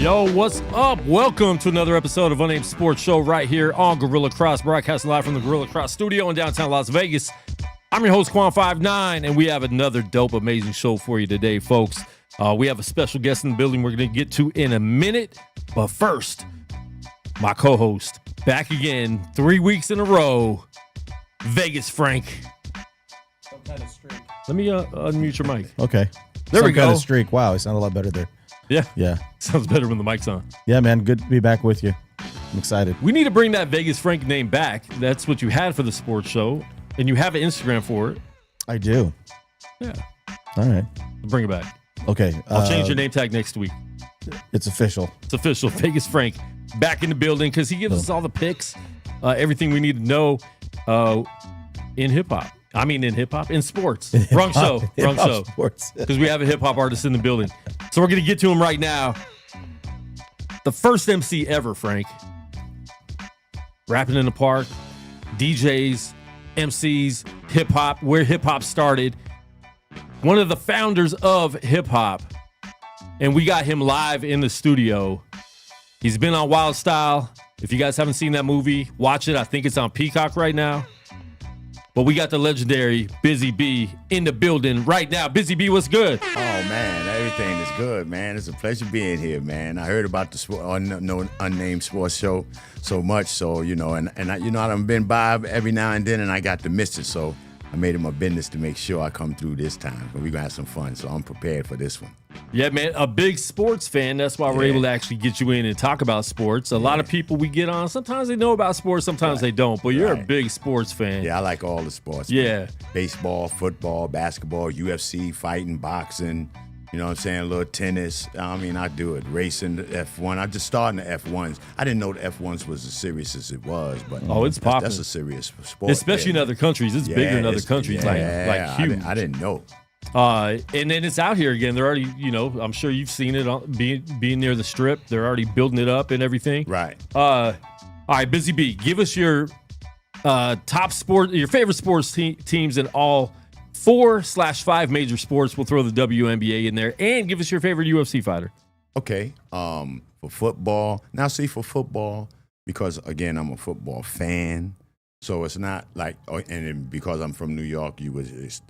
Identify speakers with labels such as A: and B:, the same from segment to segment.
A: Yo, what's up? Welcome to another episode of Unnamed Sports Show right here on Gorilla Cross, broadcasting live from the Gorilla Cross studio in downtown Las Vegas. I'm your host, Quan59, and we have another dope, amazing show for you today, folks. We have a special guest in the building we're going to get to in a minute. But first, my co-host, back again, 3 weeks in a row, Vegas Frank.
B: Some kind of streak.
A: Let me unmute your mic.
B: Okay.
A: There we go.
B: Some kind of streak. Wow, I sound a lot better there.
A: Yeah. Sounds better when the mic's on.
B: Yeah, man. Good to be back with you. I'm excited.
A: We need to bring that Vegas Frank name back. That's what you had for the sports show, and you have an Instagram for it.
B: I do.
A: Yeah.
B: All right.
A: Bring it back.
B: Okay.
A: I'll change your name tag next week.
B: It's official.
A: It's official. Vegas Frank back in the building because he gives us all the picks, everything we need to know in hip-hop. I mean, in sports. Wrong show.
B: Sports.
A: Because we have a hip hop artist in the building. So we're going to get to him right now. The first MC ever, Frank. Rapping in the park, DJs, MCs, hip hop, where hip hop started. One of the founders of hip hop. And we got him live in the studio. He's been on Wild Style. If you guys haven't seen that movie, watch it. I think it's on Peacock right now. But we got the legendary Busy B in the building right now. Busy B, what's good?
C: Oh, man, everything is good, man. It's a pleasure being here, man. I heard about the Unnamed Sports Show so much, so, and I've been by every now and then, and I got to miss it, so I made it my business to make sure I come through this time. But we're going to have some fun, so I'm prepared for this one.
A: Yeah, man, a big sports fan. That's why we're able to actually get you in and talk about sports. A lot of people we get on, sometimes they know about sports, sometimes they don't. But you're a big sports fan.
C: Yeah, I like all the sports.
A: Yeah.
C: Man. Baseball, football, basketball, UFC, fighting, boxing, you know what I'm saying, a little tennis. I mean, I do it. Racing, the F1. I just started the F1s. I didn't know the F1s was as serious as it was. But
A: it's popular.
C: That's a serious sport.
A: Especially in other countries. It's bigger in other countries, like huge.
C: I didn't know.
A: And then it's out here again. They're already, I'm sure you've seen it being near the strip. They're already building it up and everything.
C: Right.
A: All right, Busy Bee, give us your your favorite sports teams in all 4/5 major sports. We'll throw the WNBA in there, and give us your favorite UFC fighter.
C: Okay. For football, for football, because again, I'm a football fan, so it's not like, and then because I'm from New York, you would just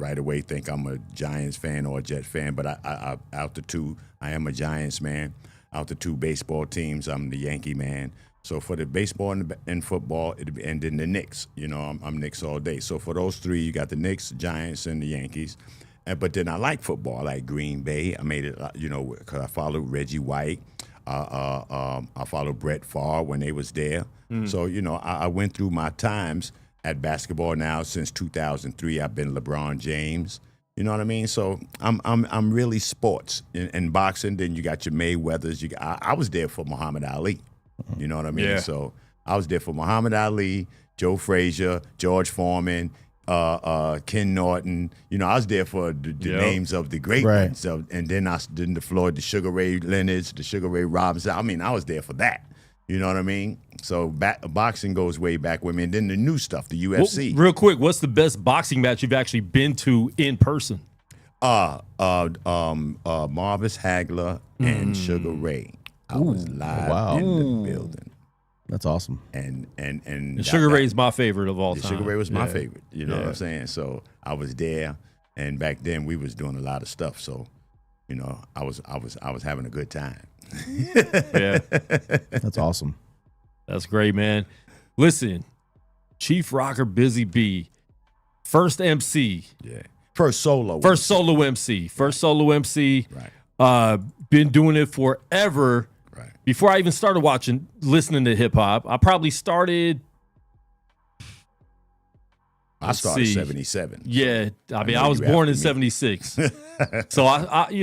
C: right away think I'm a Giants fan or a Jet fan. But I out the two, I am a Giants man. Out the two baseball teams, I'm the Yankee man. So for the baseball and football, and then the Knicks, I'm Knicks all day. So for those three, you got the Knicks, Giants, and the Yankees. But then I like football. I like Green Bay. I made it, because I followed Reggie White. I followed Brett Favre when they was there. So, I went through my times at basketball now since 2003. I've been LeBron James. You know what I mean? So I'm really sports. In boxing, then you got your Mayweathers. I was there for Muhammad Ali. You know what I mean?
A: Yeah.
C: So I was there for Muhammad Ali, Joe Frazier, George Foreman, Ken Norton. I was there for the names of the great ones. So, and then the Floyd, the Sugar Ray Leonards, the Sugar Ray Robinson. I mean, I was there for that. You know what I mean? So boxing goes way back with me. And then the new stuff, the UFC.
A: Well, real quick, what's the best boxing match you've actually been to in person?
C: Marvis Hagler and Sugar Ray. I was live in the building.
B: That's awesome.
C: And
A: Sugar Ray's my favorite of all time.
C: Sugar Ray was my favorite. You know what I'm saying? So I was there, and back then we was doing a lot of stuff. So, I was having a good time.
A: Yeah,
B: that's awesome.
A: That's great, man. Listen, Chief Rocker Busy Bee, first MC.
C: Yeah. First solo
A: MC. Solo MC.
C: Right.
A: Been doing it forever.
C: Right.
A: Before I even started listening to hip hop, I probably started.
C: I started 77.
A: Yeah, I was born in 76. So
C: right.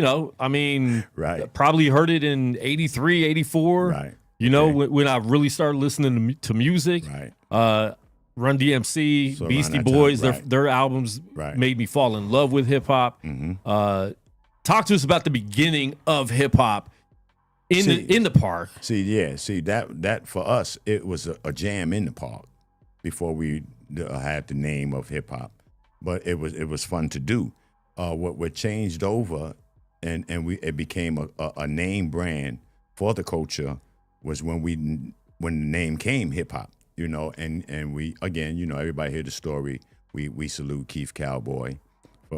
A: Probably heard it in 83, 84.
C: Right.
A: When I really started listening to music.
C: Right.
A: Run DMC,
C: So
A: Beastie
C: around that
A: Boys,
C: time,
A: their albums made me fall in love with hip hop.
C: Mm-hmm.
A: Talk to us about the beginning of hip hop in the park.
C: See that for us, it was a jam in the park before we had the name of hip hop, but it was fun to do. What changed over, and it became a name brand for the culture was when the name came hip hop. And we again, everybody hear the story. We salute Keith Cowboy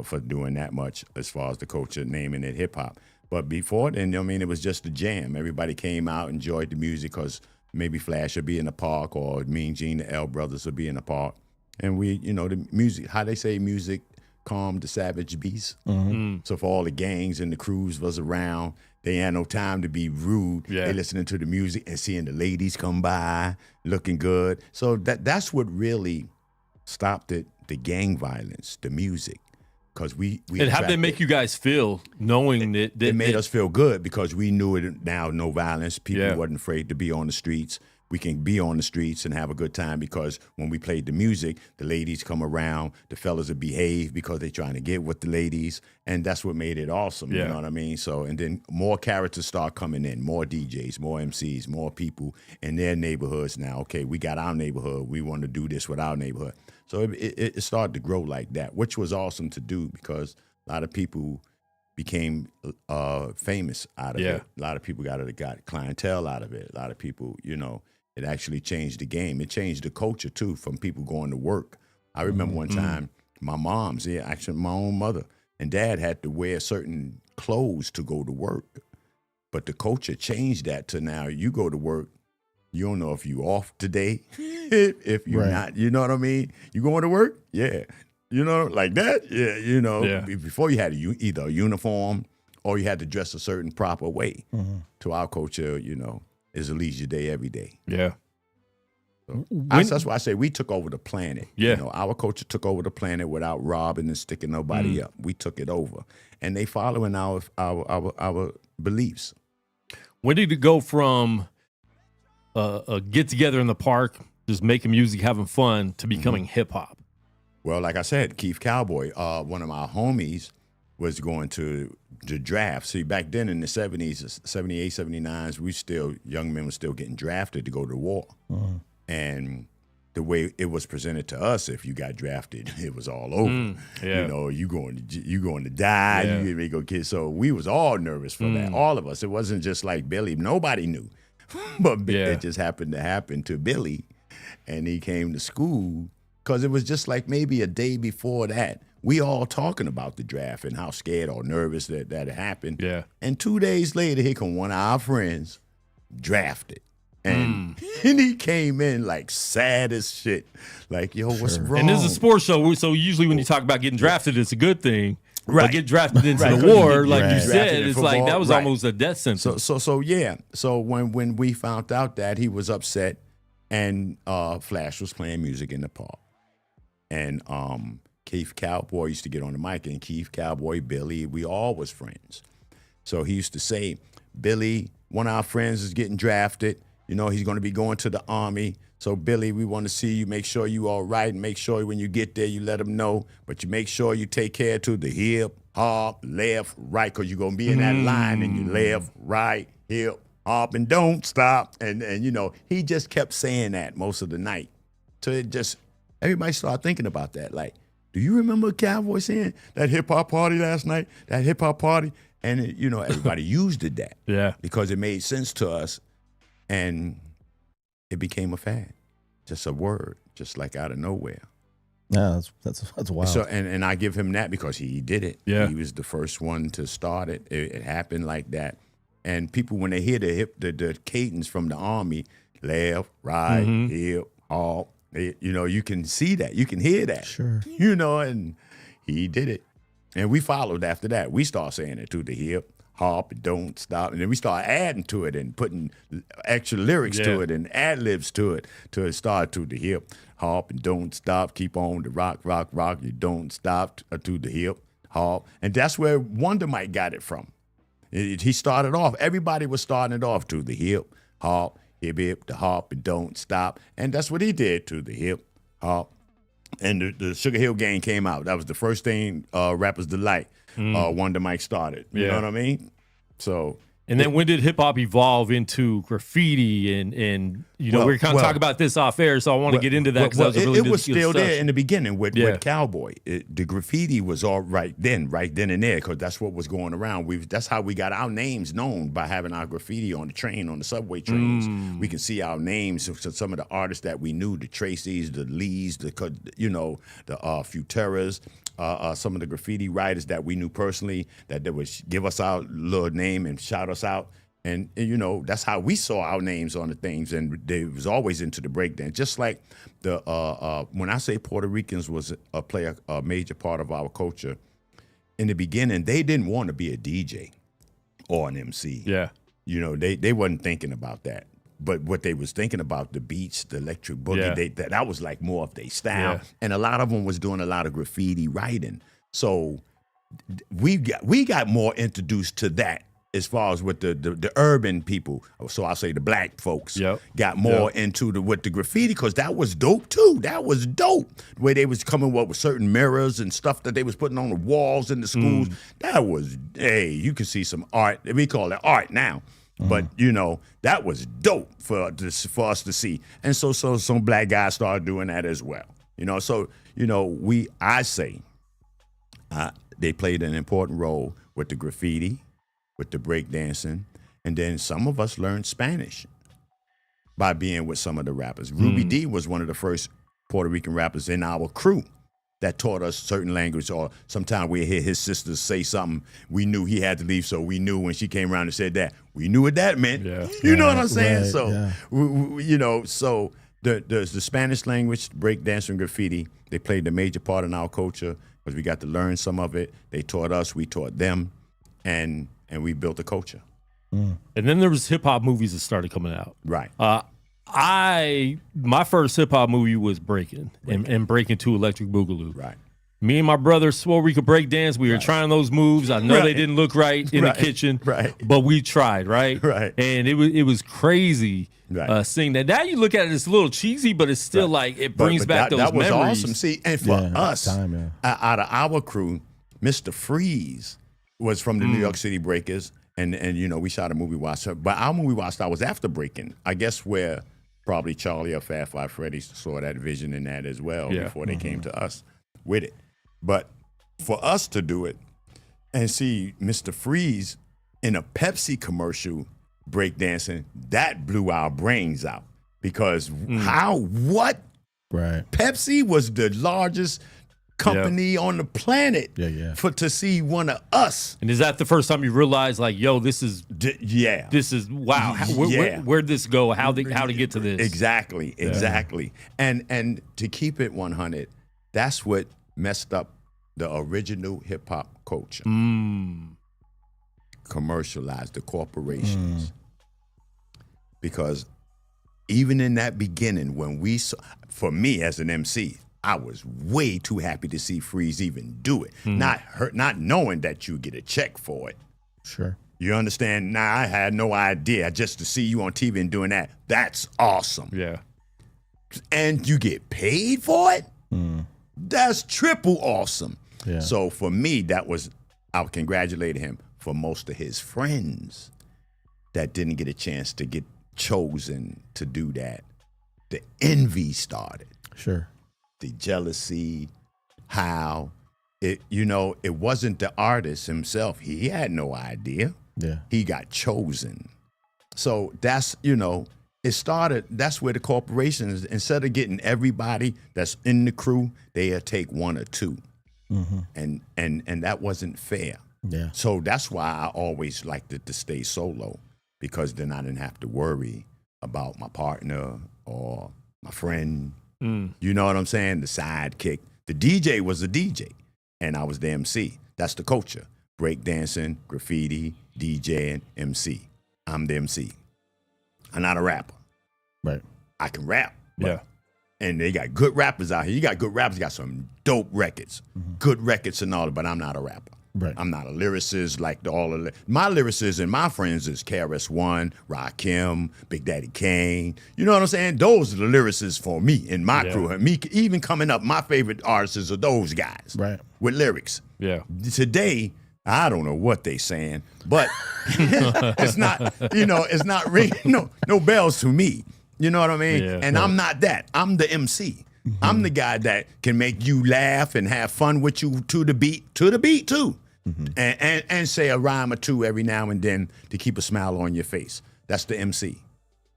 C: for doing that much as far as the culture naming it hip hop. But before then, it was just a jam. Everybody came out, enjoyed the music because maybe Flash would be in the park or Mean Gene, the L Brothers would be in the park. And we, the music, how they say music calmed the savage beast.
B: Mm-hmm.
C: So for all the gangs and the crews was around, they had no time to be rude.
A: Yeah.
C: They listening to the music and seeing the ladies come by looking good. So that's what really stopped it, the gang violence, the music. Because we
A: And how did it make you guys feel knowing that
C: it made us feel good because we knew it now, no violence. People wasn't afraid to be on the streets. We can be on the streets and have a good time because when we played the music, the ladies come around, the fellas would behave because they're trying to get with the ladies. And that's what made it awesome, you know what I mean? So, and then more characters start coming in, more DJs, more MCs, more people in their neighborhoods now. Okay, we got our neighborhood. We want to do this with our neighborhood. So it started to grow like that, which was awesome to do because a lot of people became famous out of it. A lot of people got clientele out of it. A lot of people, it actually changed the game. It changed the culture, too, from people going to work. I remember one time my mom's, actually my own mother and dad had to wear certain clothes to go to work. But the culture changed that to now you go to work, you don't know if you off today, if you're not, you know what I mean? You going to work? Yeah. Like that? Yeah, Before you had either a uniform or you had to dress a certain proper way. Mm-hmm. To our culture, is a leisure day every day.
A: Yeah.
C: So that's why I say we took over the planet.
A: Yeah.
C: Our culture took over the planet without robbing and sticking nobody up. We took it over. And they following our beliefs.
A: When did it go from a get together in the park, just making music, having fun, to becoming hip hop?
C: Well, like I said, Keith Cowboy, one of my homies, was going to the draft. See, back then in the 70s, 78, 79s, young men were still getting drafted to go to war. And the way it was presented to us, if you got drafted, it was all over. You know, you going to die. You get ready to go kill. So we was all nervous for that. All of us. It wasn't just like Billy. Nobody knew, but it just happened to happen to Billy, and he came to school because it was just like maybe a day before that. We all talking about the draft and how scared or nervous that it happened. Yeah. And 2 days later, here come one of our friends, drafted. And he came in like sad as shit. Like, yo, what's wrong?
A: And this is a sports show, so usually when you talk about getting drafted, it's a good thing. Right. But get drafted into the war, like you said, it's football, like that was almost a death sentence.
C: So when we found out that, he was upset, and Flash was playing music in the park. And Keith Cowboy used to get on the mic, and Keith Cowboy, Billy, we all was friends. So he used to say, Billy, one of our friends is getting drafted. You know, he's going to be going to the Army. So, Billy, we want to see you. Make sure you all right. And make sure when you get there, you let him know. But you make sure you take care to the hip, hop, left, right, because you're going to be in that line. And you left, right, hip, hop, and don't stop. And you know, he just kept saying that most of the night. So it just, everybody started thinking about that. Like, do you remember Cowboy saying that hip-hop party last night? That hip-hop party? And, you know, everybody used it that. Yeah. Because it made sense to us. And it became a fad, just a word, just like out of nowhere.
B: Yeah, that's wild.
C: So and I give him that because he did it. Yeah, he was the first one to start it. It happened like that. And people, when they hear the cadence from the Army, left, right, hip, hop, you know, you can see that, you can hear that. Sure. You know, and he did it, and we followed after that. We start saying it to the hip, hop, and don't stop. And then we start adding to it and putting extra lyrics to it and ad-libs to it till it started to the hip, hop, and don't stop. Keep on the rock, rock, rock. You don't stop to the hip, hop. And that's where Wonder Mike got it from. He started off, everybody was starting it off to the hip, hop, hip, hip, the hop, and don't stop. And that's what he did to the hip, hop. And the Sugar Hill Gang came out. That was the first thing Rappers Delight Wonder Mike started. You know what I mean? So,
A: and then when did hip hop evolve into graffiti and you know, we're kind of talking about this off air, so I want to get into that because
C: it was still there in the beginning with Cowboy. The graffiti was all right then and there, because that's what was going around. That's how we got our names known, by having our graffiti on the train, on the subway trains. We can see our names. So some of the artists that we knew, the Tracys, the Lees, the Futeras. Some of the graffiti writers that we knew personally, that they would give us our little name and shout us out. And you know, that's how we saw our names on the things. And they was always into the breakdance. Just like when I say Puerto Ricans was a major part of our culture, in the beginning, they didn't want to be a DJ or an MC. Yeah. You know, they wasn't thinking about that. But what they was thinking about, the beats, the electric boogie, that was like more of their style. Yeah. And a lot of them was doing a lot of graffiti writing. So we got more introduced to that as far as with the urban people. So I'll say the black folks got more into with the graffiti, because that was dope too. That was dope. The way they was coming up with certain mirrors and stuff that they was putting on the walls in the schools. That was, hey, you could see some art. We call it art now. But, you know, that was dope for us to see. And so some black guys started doing that as well. You know, so, you know, I say they played an important role with the graffiti, with the breakdancing, and then some of us learned Spanish by being with some of the rappers. Ruby D was one of the first Puerto Rican rappers in our crew that taught us certain language, or sometimes we hear his sisters say something, we knew he had to leave, so we knew when she came around and said that, we knew what that meant. Yeah. You know what I'm saying? Right, so, you know, so the Spanish language, breakdance and graffiti, they played a major part in our culture, because we got to learn some of it. They taught us, we taught them, and we built a culture.
A: And then there was hip hop movies that started coming out.
C: Right.
A: My first hip hop movie was Breaking and Breaking 2 Electric Boogaloo.
C: Right.
A: Me and my brother swore we could break dance. We were trying those moves. I know they didn't look right in the kitchen, but we tried, right? And it was crazy seeing that. Now you look at it, it's a little cheesy, but it's still like it brings back those memories.
C: That was awesome. See, and for us, out of our crew, Mr. Freeze was from the New York City Breakers, and we shot a movie Watch. But our movie Watch was after Breaking. I guess where probably Charlie or Fat Five Freddy saw that vision in that as well before they came to us with it. But for us to do it and see Mr. Freeze in a Pepsi commercial breakdancing, that blew our brains out because what?
B: Right.
C: Pepsi was the largest company on the planet to see one of us.
A: And is that the first time you realized, like, yo, this is wow? Where'd this go? How to get to this?
C: Exactly. And to keep it 100, that's what messed up the original hip hop culture. Commercialized the corporations because even in that beginning, when we saw, for me as an MC, I was way too happy to see Freeze even do it. Not knowing that you get a check for it.
B: Sure.
C: You understand? Now, I had no idea. Just to see you on TV and doing that, that's awesome.
A: Yeah.
C: And you get paid for it? That's triple awesome.
B: Yeah.
C: So for me, I congratulated him for most of his friends that didn't get a chance to get chosen to do that. The envy started.
B: Sure.
C: The jealousy, how it wasn't the artist himself. He had no idea.
B: Yeah.
C: He got chosen. So that's, it started, that's where the corporations, instead of getting everybody that's in the crew, they'll take one or two. And that wasn't fair.
B: Yeah.
C: So that's why I always liked it to stay solo, because then I didn't have to worry about my partner or my friend. You know what I'm saying? The sidekick. The DJ was the DJ, and I was the MC. That's the culture. Breakdancing, graffiti, DJing, MC. I'm the MC. I'm not a rapper.
B: Right.
C: I can rap.
A: Yeah.
C: And they got good rappers out here. You got good rappers, you got some dope records. Good records and all, but I'm not a rapper.
B: Right.
C: I'm not a lyricist like my lyricists and my friends is KRS-One, Rakim, Big Daddy Kane. You know what I'm saying? Those are the lyricists for me and my crew. And me even coming up, my favorite artists are those guys.
B: Right.
C: With lyrics.
A: Yeah.
C: Today, I don't know what they saying, but it's not, it's not ringing no bells to me. You know what I mean?
A: Yeah.
C: And I'm not that. I'm the MC. I'm the guy that can make you laugh and have fun with you to the beat too. And say a rhyme or two every now and then to keep a smile on your face. That's the MC,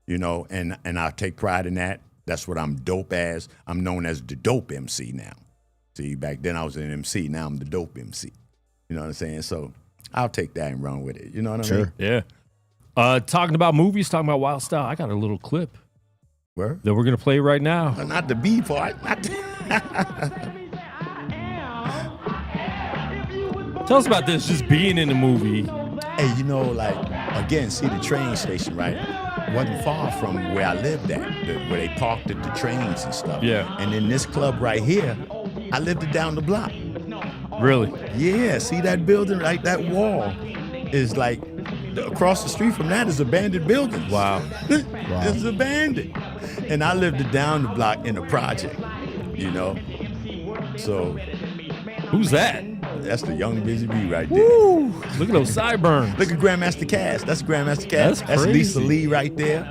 C: and I take pride in that. That's what I'm dope as. I'm known as the dope MC now. See, back then I was an MC. Now I'm the dope MC. You know what I'm saying? So I'll take that and run with it. You know what I mean?
A: Yeah. Talking about movies, talking about Wild Style, I got a little clip
C: Where?
A: that we're going to play right now.
C: Not the B part.
A: Tell us about this, just being in the movie.
C: Hey, again, see the train station, right? Wasn't far from where I lived at, where they parked at the trains and stuff.
A: Yeah.
C: And in this club right here, I lived it down the block.
A: Really?
C: Yeah, see that building, like that wall is like, across the street from that is abandoned buildings.
A: Wow.
C: It's abandoned. And I lived it down the block in a project, So.
A: Who's that?
C: That's the young Busy Bee right there.
A: Woo! Look at those sideburns.
C: Look at Grandmaster Cass. That's Grandmaster Cass.
A: That's crazy.
C: Lisa Lee right there.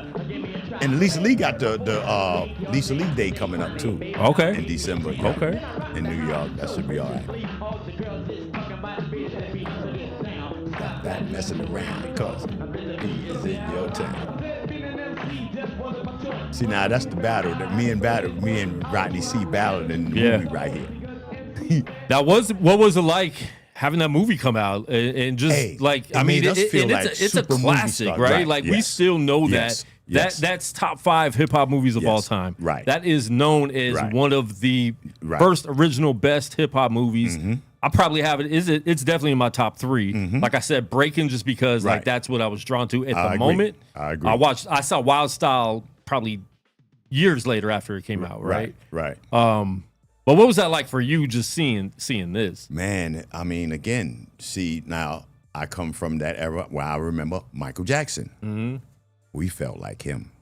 C: And Lisa Lee got the Lisa Lee Day coming up too.
A: Okay.
C: In December. Yeah.
A: Okay.
C: In New York. That should be all right. Got that messing around because he is in your town. See, now that's the battle that me and Rodney C battled in the movie right here.
A: What was it like having that movie come out and just it's a classic, right? Like we still know that that's top 5 hip hop movies of all time.
C: Right.
A: That is known as one of the first original best hip hop movies. I probably have it. It's definitely in my top 3. Like I said, Breaking, just because like that's what I was drawn to at the moment.
C: I agree.
A: I saw Wild Style probably years later after it came out, right?
C: Right.
A: But what was that like for you, just seeing this?
C: Man, I mean, again, see, now I come from that era where I remember Michael Jackson. We felt like him.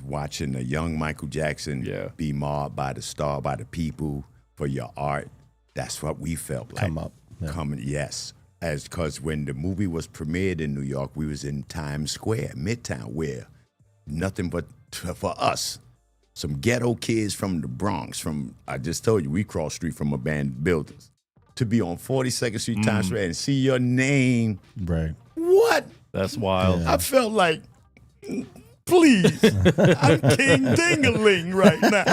C: Watching a young Michael Jackson be mobbed by the people for your art, That's what we felt like.
B: Come up. Yeah.
C: Coming, yes. Because when the movie was premiered in New York, we was in Times Square, Midtown, where nothing but for us, some ghetto kids from the Bronx, I just told you, we crossed street from abandoned buildings, to be on 42nd Street, Times Square, and see your name.
B: Right.
C: What?
A: That's wild.
C: I felt like, please, I'm King Ding-a-ling right now.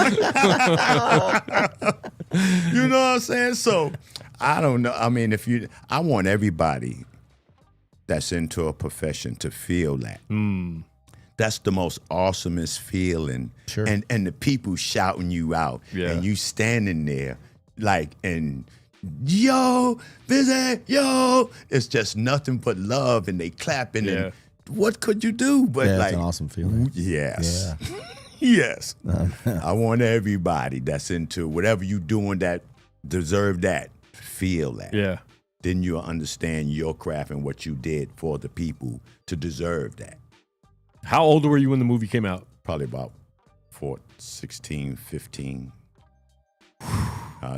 C: You know what I'm saying? So, I don't know. I mean, I want everybody that's into a profession to feel that. That's the most awesomest feeling.
B: Sure.
C: And the people shouting you out, and you standing there like, and yo, busy, yo. It's just nothing but love, and they clapping.
A: Yeah.
C: And what could you do? But
B: Yeah,
C: like,
B: it's an awesome feeling.
C: yes,
B: Yeah.
C: yes. I want everybody that's into whatever you doing that deserve that, feel that.
A: Yeah.
C: Then you'll understand your craft and what you did for the people to deserve that.
A: How old were you when the movie came out?
C: Probably about 16, 15.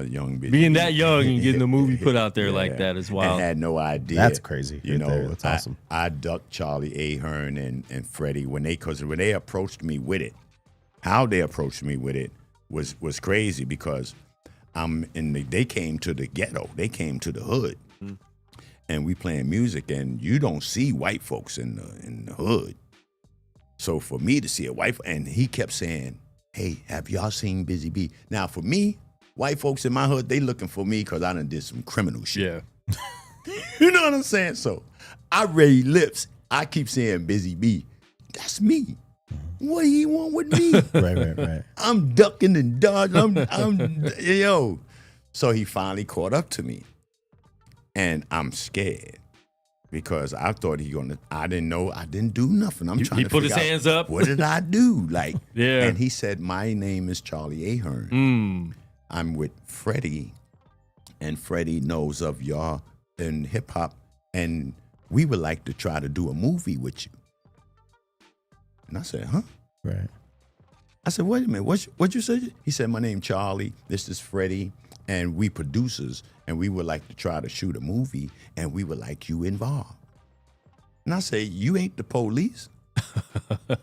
C: Young bitch.
A: Being that young and getting the movie put out there like that is wild.
C: And had no idea.
B: That's crazy.
C: You
B: right
C: know,
B: there. That's awesome.
C: I ducked Charlie Ahern and Freddie because when they approached me with it, how they approached me with it was crazy, because they came to the ghetto, they came to the hood, and we playing music, and you don't see white folks in the hood. So for me to see a white, and he kept saying, "Hey, have y'all seen Busy Bee?" Now for me, white folks in my hood, they looking for me because I done did some criminal shit.
A: Yeah.
C: You know what I'm saying? So I read lips. I keep saying Busy Bee. That's me. What do you want with me?
B: Right.
C: I'm ducking and dodging. Yo. So he finally caught up to me. And I'm scared because I thought I didn't know, I didn't do nothing. I'm trying
A: He
C: to
A: put his
C: figure out,
A: hands up.
C: what did I do? Like,
A: Yeah.
C: And he said, "My name is Charlie Ahern. I'm with Freddie, and Freddie knows of y'all in hip hop, and we would like to try to do a movie with you." And I said, "Huh?"
B: Right.
C: I said, "Wait a minute, what you say?" He said, "My name Charlie, this is Freddie, and we producers, and we would like to try to shoot a movie, and we would like you involved." And I said, "You ain't the police?"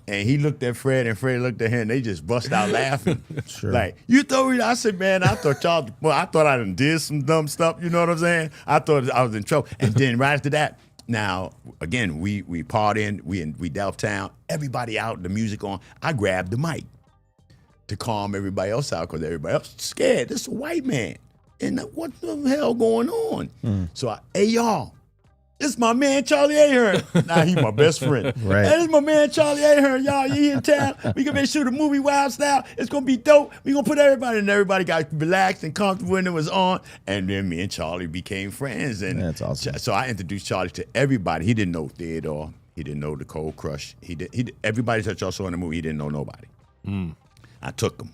C: And he looked at Fred, and Fred looked at him, and they just bust out laughing.
B: Sure.
C: Like, "You thought I said, "Man, I thought y'all, I thought I done did some dumb stuff, you know what I'm saying? I thought I was in trouble." And then right after that, now, again, we partying, we downtown, everybody out, the music on. I grabbed the mic to calm everybody else out, because everybody else is scared. This is a white man. And what the hell going on? So hey, y'all, it's my man Charlie Ahern. Now he my best friend.
B: Right.
C: Hey, this my man Charlie Ahern. Y'all, you in town? We gonna shoot a movie Wild Style. It's gonna be dope. We gonna put everybody, and everybody got relaxed and comfortable when it was on. And then me and Charlie became friends. And
B: That's awesome.
C: So I introduced Charlie to everybody. He didn't know Theodore. He didn't know the Cold Crush. Everybody that y'all saw in the movie, he didn't know nobody. I took him.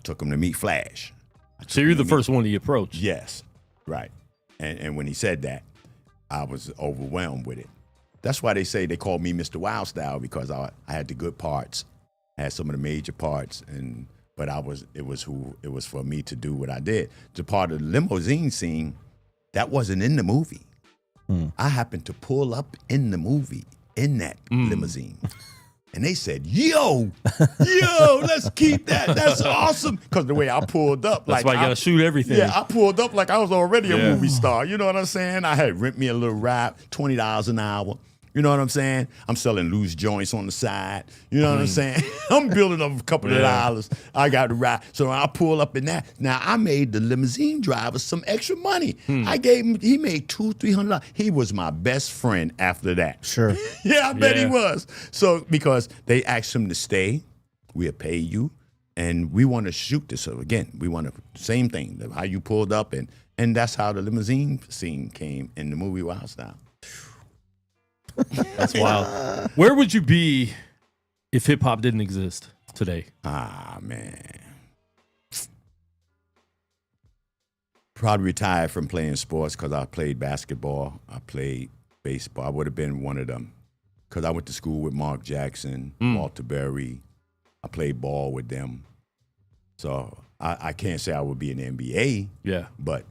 C: To meet Flash.
A: So you're the first one he approached.
C: Yes, right. And when he said that, I was overwhelmed with it. That's why they say they called me Mr. Wild Style, because I had the good parts, I had some of the major parts, but it was for me to do what I did. The part of the limousine scene, that wasn't in the movie. I happened to pull up in the movie in that limousine. And they said, yo, let's keep that. That's awesome. Because the way I pulled up.
A: That's why you got to shoot everything.
C: Yeah, I pulled up like I was already a movie star. You know what I'm saying? I had rent me a little ride, $20 an hour. You know what I'm saying? I'm selling loose joints on the side. You know what I'm saying? I'm building up a couple of dollars. I got to ride. So I pull up in that. Now, I made the limousine driver some extra money. I gave him, he made $200-300. He was my best friend after that.
B: Sure.
C: Yeah, I bet he was. So, because they asked him to stay, we'll pay you, and we want to shoot this. So again, we want to, same thing, how you pulled up, and that's how the limousine scene came in the movie Wild Style.
A: That's wild. Where would you be if hip hop didn't exist today?
C: Ah, man. Probably retired from playing sports, because I played basketball. I played baseball. I would have been one of them, because I went to school with Mark Jackson, Walter Berry. I played ball with them. So I can't say I would be in the NBA.
A: Yeah.
C: But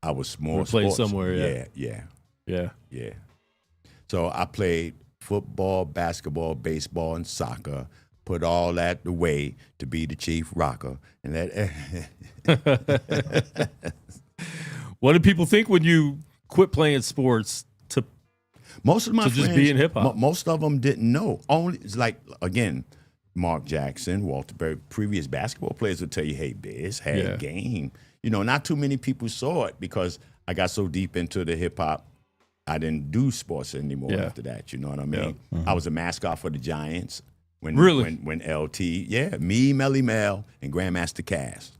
C: I was more
A: played
C: sports.
A: somewhere. Yeah.
C: Yeah. So I played football, basketball, baseball, and soccer. Put all that away to be the chief rocker. And that.
A: What did people think when you quit playing sports to
C: most of my friends,
A: just be in hip hop?
C: Most of them didn't know. Only it's like again, Mark Jackson, Walter Berry, previous basketball players would tell you, "Hey, Biz had game." You know, not too many people saw it because I got so deep into the hip hop. I didn't do sports anymore after that. You know what I mean?
A: Yeah.
C: I was a mascot for the Giants. When LT, me, Melly Mel, and Grandmaster Cass.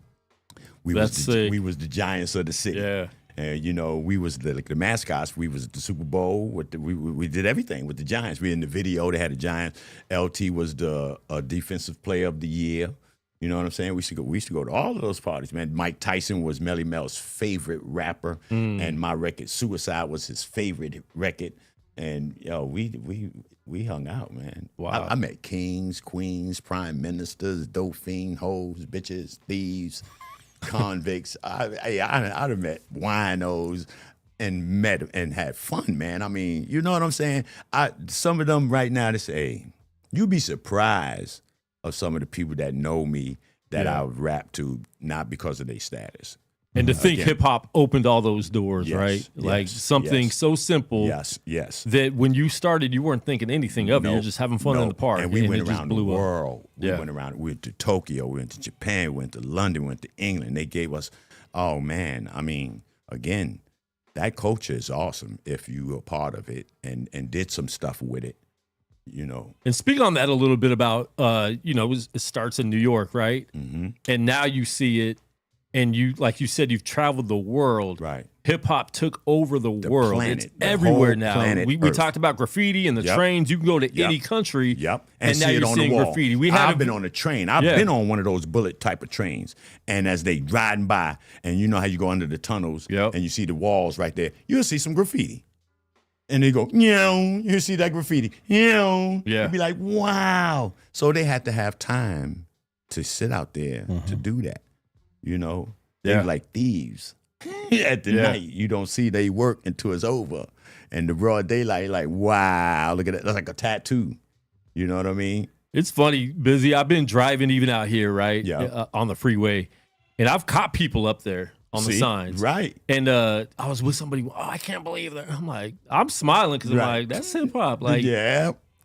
C: We was the Giants of the city.
A: Yeah.
C: And you know, we was the mascots. We was at the Super Bowl. We did everything with the Giants. We in the video. They had the Giants. LT was the defensive player of the year. You know what I'm saying? We used to go to all of those parties, man. Mike Tyson was Melly Mel's favorite rapper, and my record Suicide was his favorite record. And we hung out, man.
A: Wow.
C: I met kings, queens, prime ministers, dope fiend, hoes, bitches, thieves, convicts. I'd have met winos and had fun, man. I mean, you know what I'm saying? Some of them right now, they say, hey, you'd be surprised of some of the people that know me that I would rap to, not because of their status.
A: And to think hip hop opened all those doors, right? Like something so simple.
C: Yes.
A: That when you started, you weren't thinking anything of it. You're just having fun in the park.
C: And we went around the
A: blew
C: world.
A: We
C: went around. We went to Tokyo. We went to Japan. We went to London. We went to England. They gave us, oh man. I mean, again, that culture is awesome if you were a part of it and did some stuff with it. You know,
A: and speak on that a little bit about, it starts in New York, right?
C: Mm-hmm.
A: And now you see it, and you, like you said, you've traveled the world.
C: Right.
A: Hip hop took over the world.
C: Planet,
A: it's everywhere now. We
C: Earth.
A: talked about graffiti and the trains. You can go to any country.
C: Yep.
A: And now
C: see it
A: you're
C: on
A: seeing
C: the wall.
A: graffiti.
C: I've been on a train. I've been on one of those bullet type of trains. And as they riding by, and you know how you go under the tunnels, and you see the walls right there, you'll see some graffiti. And they go, you see that graffiti,
A: Yeah.
C: You'd be like, wow. So they had to have time to sit out there to do that. You know, they're like thieves. At the night, you don't see they work until it's over. And the broad daylight, like, wow, look at that. That's like a tattoo. You know what I mean?
A: It's funny, Busy. I've been driving even out here, right?
C: Yeah.
A: On the freeway. And I've caught people up there on the signs.
C: Right.
A: And I was with somebody, I can't believe that. I'm like, I'm smiling because I'm like, that's hip hop. Like,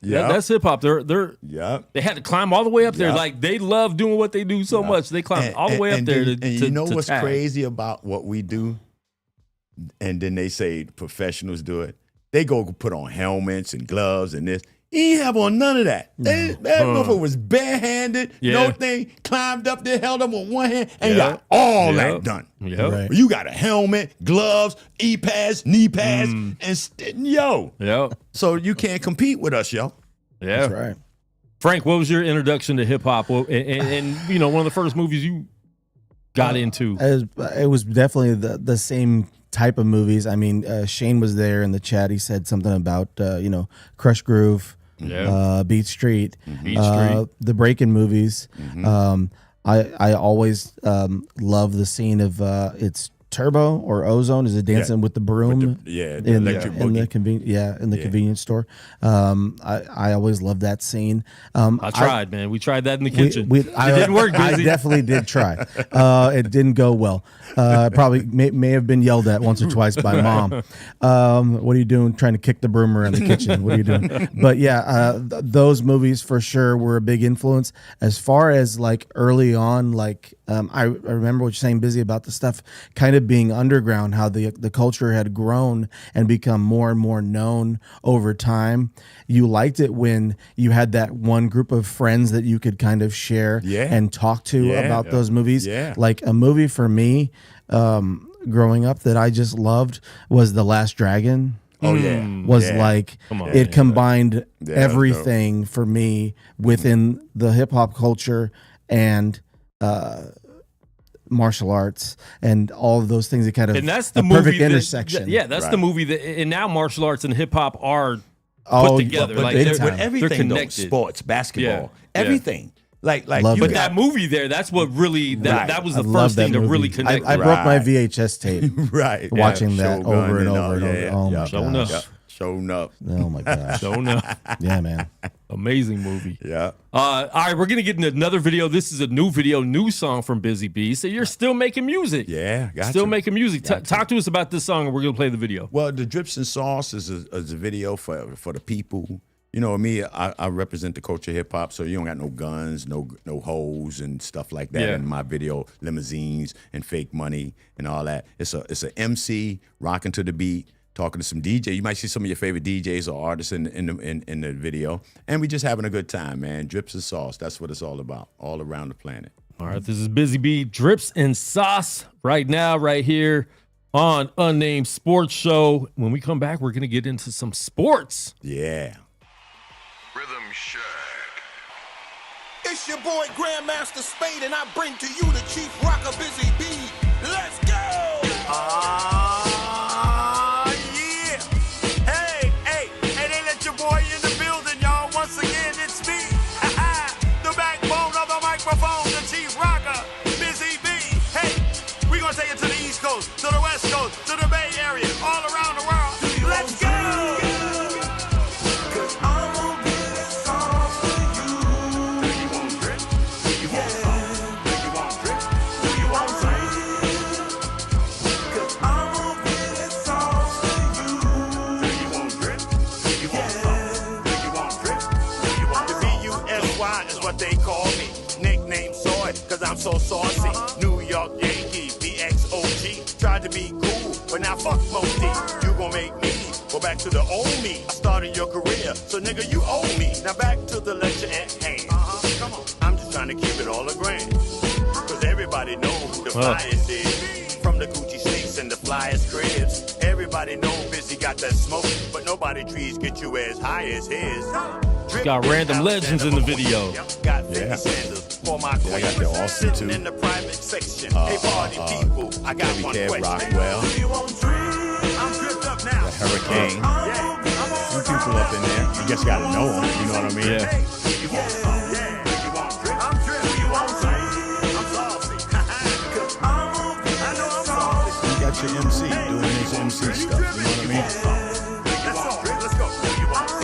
A: that's hip hop. They had to climb all the way up there. Like, they love doing what they do so much. They climb all the way up there.
C: And you know what's crazy about what we do? And then they say professionals do it. They go put on helmets and gloves and this. He ain't have on none of that. That motherfucker was barehanded, no thing, climbed up there, held up with one hand, and got all that done.
A: Right.
C: You got a helmet, gloves, e-pads, knee pads, and so you can't compete with us, yo.
A: Yeah.
B: That's right.
A: Frank, what was your introduction to hip hop? And one of the first movies you got into?
B: It was definitely the same type of movies. I mean, Shane was there in the chat. He said something about Crush Groove, Beat Street, the Breakin' movies. I always love the scene of it's Turbo or Ozone is it dancing with the broom
C: in the
B: convenience store. I always love that scene.
A: I tried, man. We tried that in the kitchen.
B: It
A: didn't work, Busy.
B: I definitely did try. It didn't go well. Probably may have been yelled at once or twice by mom. What are you doing trying to kick the broom around the kitchen? What are you doing? But those movies for sure were a big influence. As far as like early on, like I remember what you're saying, Busy, about the stuff kind of being underground, how the culture had grown and become more and more known over time. You liked it when you had that one group of friends that you could kind of share and talk to about those movies. Like a movie for me growing up that I just loved was The Last Dragon. It combined everything for me within the hip hop culture and martial arts and all of those things that kind of,
A: and that's the
B: perfect intersection.
A: That's the movie that, and now martial arts and hip hop are put together.
C: But
A: like
C: everything,
A: they're connected.
C: Sports, basketball, everything. Like
B: Love
C: you
A: But
B: it.
A: that movie there, that's what really that was the
B: I love
A: first
B: that
A: thing to
B: movie.
A: really connect.
B: I
A: with.
B: broke my
C: Right.
B: VHS tape
C: right
B: watching that
C: Shogun
B: over and over
C: all,
B: and over.
C: yeah,
B: Oh
C: yeah.
B: my
A: Showing
B: gosh.
A: up.
C: Showing up.
B: Oh my gosh.
A: Showing up.
B: Yeah, man.
A: Amazing movie.
C: Yeah.
A: All right, we're gonna get into another video. This is a new video, new song from Busy Bee. So you're still making music.
C: Yeah, got
A: Still
C: you.
A: making music. Talk to us about this song, and we're gonna play the video.
C: Well, the Drips and Sauce is a video for the people. You know, me, I represent the culture of hip hop, so you don't got no guns, no hoes and stuff like that
A: Yeah.
C: in my video, limousines and fake money and all that. It's a MC rocking to the beat, talking to some DJ. You might see some of your favorite DJs or artists in the video, and we just having a good time, man. Drips and Sauce, that's what it's all about, all around the planet.
A: All right, this is Busy Bee, Drips and Sauce, right now, right here on Unnamed Sports Show. When we come back, we're gonna get into some sports.
C: Yeah.
D: Rhythm Shack.
E: It's your boy Grandmaster Spade, and I bring to you the Chief Rocker Busy Bee. Let's go!
F: Yeah. Hey, they let your boy in the building, y'all. Once again, it's me. The backbone of the microphone, the Chief Rocker, Busy Bee. Hey, we gonna take it to the East Coast, to the West Coast, to the Bay Area, all around the world. Let's go! They call me nickname Soy, cause I'm so saucy. New York Yankee, BXOG. Tried to be cool, but now fuck Modi. You gon' make me go back to the old me. I started your career, so nigga, you owe me. Now back to the lecture at hand. Come on. I'm just trying to keep it all a grand. Cause everybody know who the flyest is. From the Gucci snakes and the flyest cribs. Everybody know Busy got that smoke, but nobody trees get you as high as his.
A: Got random legends in the video.
F: Got 50 sandals for my queen.
C: I got the Austin,
F: Sitting
C: too.
F: in the private section. Hey, party people, I got
C: Heavy
F: one
C: Cab
F: question.
C: Rockwell,
F: I'm dripped up now.
C: the Hurricane.
F: Yeah, I'm on
C: Some people up in there. You just gotta know them. You know what I mean?
A: Yeah.
F: You want some? Yeah. You want drip? I'm dripped. You want some? I'm saucy. 'Cause I know I'm saucy.
C: You got your MC doing his MC stuff. You know what I mean?
F: Let's go.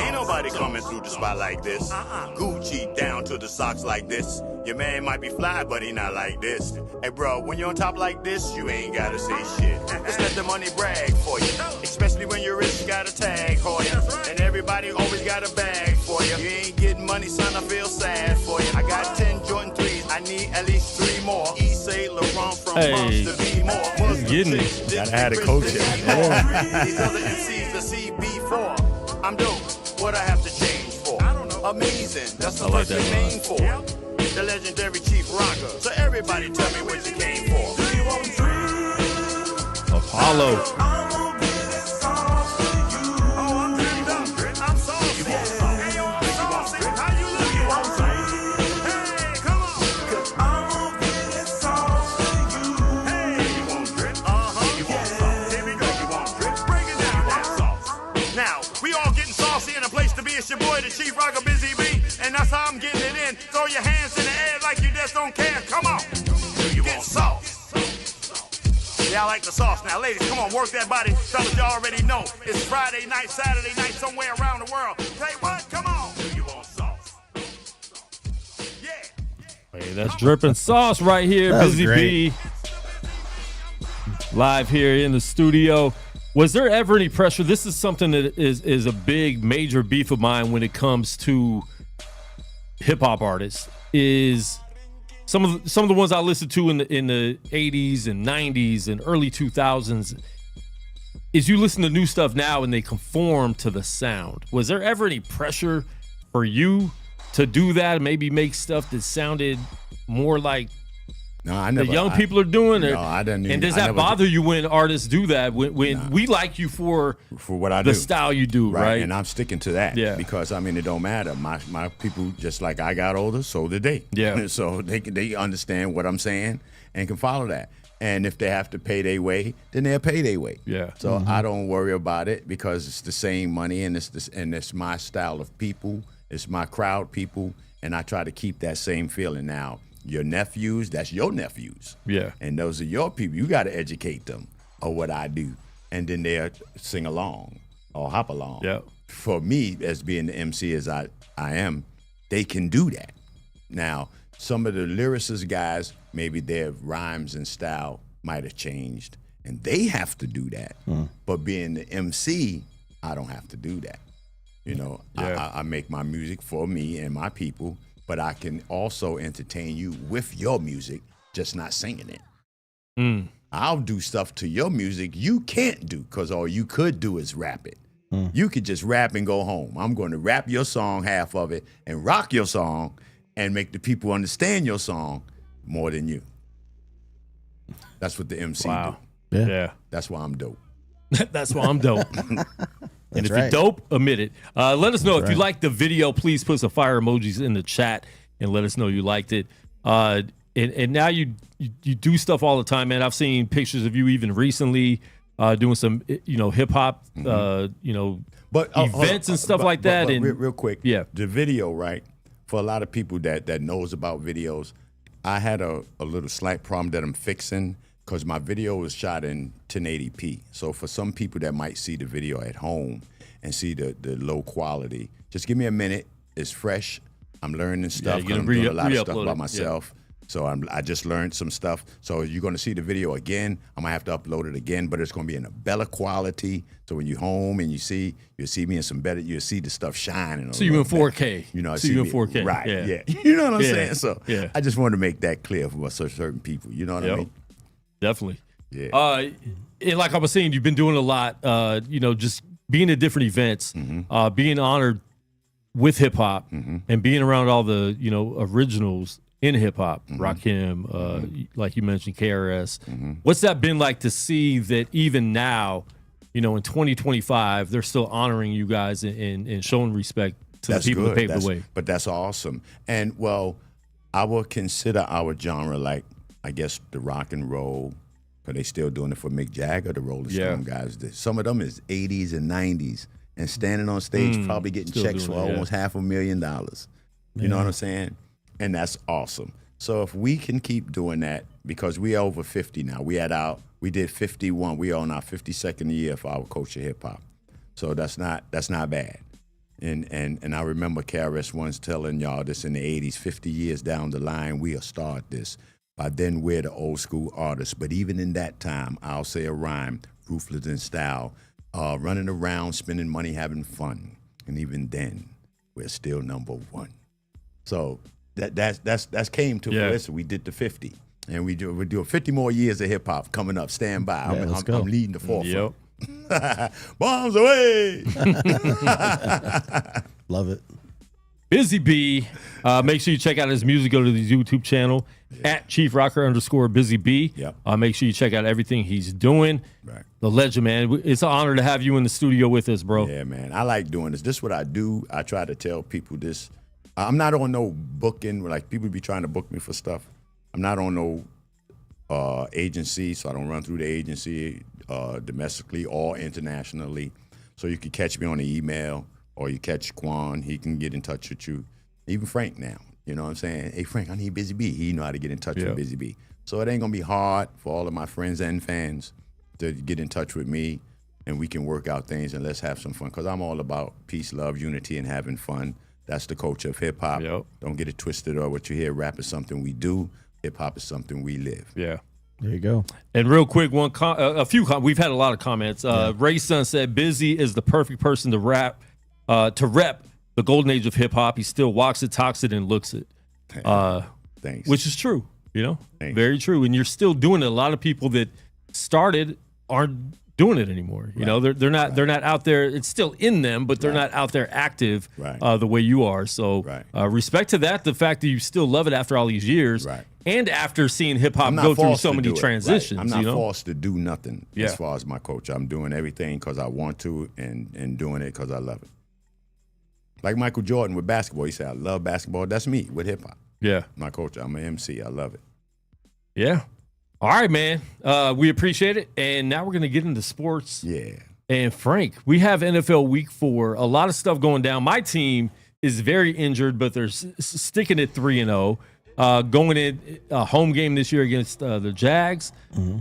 F: Ain't nobody coming through the spot like this. Gucci down to the socks like this. Your man might be fly, but he not like this. Hey, bro, when you're on top like this, you ain't gotta say shit. Just let the money brag for you. Especially when your wrist got a tag for you. And everybody always got a bag for you. You ain't getting money, son, I feel sad for you. I got 10 Jordan 3s, I need at least 3 more. Say LeBron from
A: Hey.
F: Bronx to be more. Muslim
A: Getting it.
F: chicks,
C: Gotta have the coach in.
F: These other MCs the CB4. I'm dope. What I have to change for? I don't know. Amazing. That's the
A: I like
F: person
A: that
F: name for. The legendary Chief Rocker. So everybody tell me what you came for.
A: Apollo.
F: Oh, I'm dripped up. I'm saucy. Hey, yo, I'm saucy. How you looking? Hey, come on. Hey, you want drip? You want sauce? Here we go. You want drip? Break it down now. Sauce. Now, we all getting saucy in a place to be. It's your boy, the Chief Rocker, Busy Bee. And that's how I'm getting it in. Throw your hands in the air like you just don't care. Come on. Get sauce. Yeah, I like the sauce. Now, ladies, come on, work that body. Fellas, you already know. It's Friday night, Saturday night, somewhere around the world. Say what? Come on. You want sauce? Yeah.
A: Hey, that's dripping sauce right here,
B: That was
A: Busy
B: great.
A: Bee. Live here in the studio. Was there ever any pressure? This is something that is a big, major beef of mine when it comes to hip hop artists. Is some of the ones I listened to in the 80s and 90s and early 2000s. Is you listen to new stuff now and they conform to the sound. Was there ever any pressure for you to do that? Maybe make stuff that sounded more like
C: No, I
A: the
C: never.
A: young people are doing it.
C: No, I didn't.
A: And
C: Even,
A: does
C: I
A: that
C: never
A: bother you when artists do that? When we like you for
C: what I
A: the
C: do.
A: style you do, right?
C: And I'm sticking to that.
A: Yeah.
C: Because I mean, it don't matter. My people, just like I got older, so did they.
A: Yeah.
C: So they understand what I'm saying and can follow that. And if they have to pay their way, then they'll pay their way.
A: Yeah.
C: So I don't worry about it because it's the same money and it's my style of people. It's my crowd people, And I try to keep that same feeling. Now, your nephews, that's your nephews.
A: Yeah.
C: And those are your people. You got to educate them of what I do. And then they'll sing along or hop along.
A: Yeah.
C: For me, as being the MC as I am, they can do that. Now, some of the lyricist guys, maybe their rhymes and style might have changed, and they have to do that. But being the MC, I don't have to do that. You know, I make my music for me and my people, but I can also entertain you with your music, just not singing it. I'll do stuff to your music you can't do, because all you could do is rap it. You could just rap and go home. I'm going to rap your song, half of it, and rock your song and make the people understand your song more than you. That's what the MC do.
A: Yeah.
C: That's why I'm dope.
A: That's why I'm dope. And if
B: right.
A: you're dope, admit it. Let us know if you
B: right.
A: liked the video. Please put some fire emojis in the chat and let us know you liked it. And now you do stuff all the time, man. I've seen pictures of you even recently doing some, hip hop,
C: But
A: events and stuff like that. And
C: real quick,
A: yeah,
C: the video, right? For a lot of people that knows about videos, I had a little slight problem that I'm fixing, because my video was shot in 1080p. So for some people that might see the video at home and see the low quality, just give me a minute. It's fresh. I'm learning stuff.
A: you're gonna
C: I'm doing a lot of stuff
A: re-upload
C: about
A: it.
C: myself. So I just learned some stuff. So you're going to see the video again. I'm going to have to upload it again, but it's going to be in a better quality. So when you're home and you'll see me in some better, you'll see the stuff shining.
A: see you in 4K.
C: You know,
A: see you in 4K.
C: Right,
A: Yeah.
C: You know what I'm
A: Yeah.
C: saying? So I just wanted to make that clear for certain people. You know what I mean?
A: Definitely.
C: Yeah.
A: And like I was saying, you've been doing a lot, just being at different events, being honored with hip hop, and being around all the, originals in hip hop, Rakim, like you mentioned, KRS. What's that been like to see that even now, in 2025, they're still honoring you guys and showing respect to the people that paved the way?
C: But that's awesome. And well, I would consider our genre like, I guess, the rock and roll, because they still doing it for Mick Jagger, the Rolling Stone guys. Some of them is 80s and 90s, and standing on stage probably getting
A: still
C: checks for
A: doing it,
C: almost $500,000. You know what I'm saying? And that's awesome. So if we can keep doing that, because we are over 50 now. We did 51. We are on our 52nd year for our culture hip hop. So that's not bad. And I remember KRS once telling y'all this in the 80s, 50 years down the line, we'll start this. By then, we're the old school artists. But even in that time, I'll say a rhyme, ruthless in style, running around, spending money, having fun. And even then, we're still number one. So that's came to fruition. We did the 50. And we do 50 more years of hip hop coming up. Stand by. I'm leading the forefront. Bombs away.
B: Love it.
A: Busy Bee. Make sure you check out his music. Go to his YouTube channel at Chief Rocker _Busy Bee. Make sure you check out everything he's doing.
C: Right.
A: The legend, man. It's an honor to have you in the studio with us, bro.
C: Yeah, man. I like doing this. This is what I do. I try to tell people this. I'm not on no booking. Like, people be trying to book me for stuff. I'm not on no agency, so I don't run through the agency domestically or internationally. So you can catch me on the email, or you catch Quan. He can get in touch with you. Even Frank now. You know what I'm saying? Hey, Frank, I need Busy Bee. He know how to get in touch with Busy Bee. So it ain't going to be hard for all of my friends and fans to get in touch with me, and we can work out things, and let's have some fun. Because I'm all about peace, love, unity, and having fun. That's the culture of hip-hop. Don't get it twisted, or what you hear, rap is something we do. Hip-hop is something we live.
A: Yeah.
B: There you go.
A: And real quick, we've had a lot of comments. Ray Sun said, Busy is the perfect person to rep the golden age of hip-hop. He still walks it, talks it, and looks it.
C: Thanks.
A: Which is true,
C: Thanks.
A: Very true. And you're still doing it. A lot of people that started aren't doing it anymore. You know, they're not out there. It's still in them, but they're not out there active the way you are. So respect to that. The fact that you still love it after all these years, and after seeing hip hop go through so many transitions.
C: I'm not forced to do nothing as far as my culture. I'm doing everything because I want to, and doing it because I love it. Like Michael Jordan with basketball, he said, "I love basketball." That's me with hip hop.
A: Yeah,
C: my culture. I'm an MC. I love it.
A: Yeah. All right, man. We appreciate it. And now we're going to get into sports.
C: Yeah.
A: And Frank, we have NFL Week 4. A lot of stuff going down. My team is very injured, but they're sticking at 3-0. Going in a home game this year against the Jags.
B: Mm-hmm.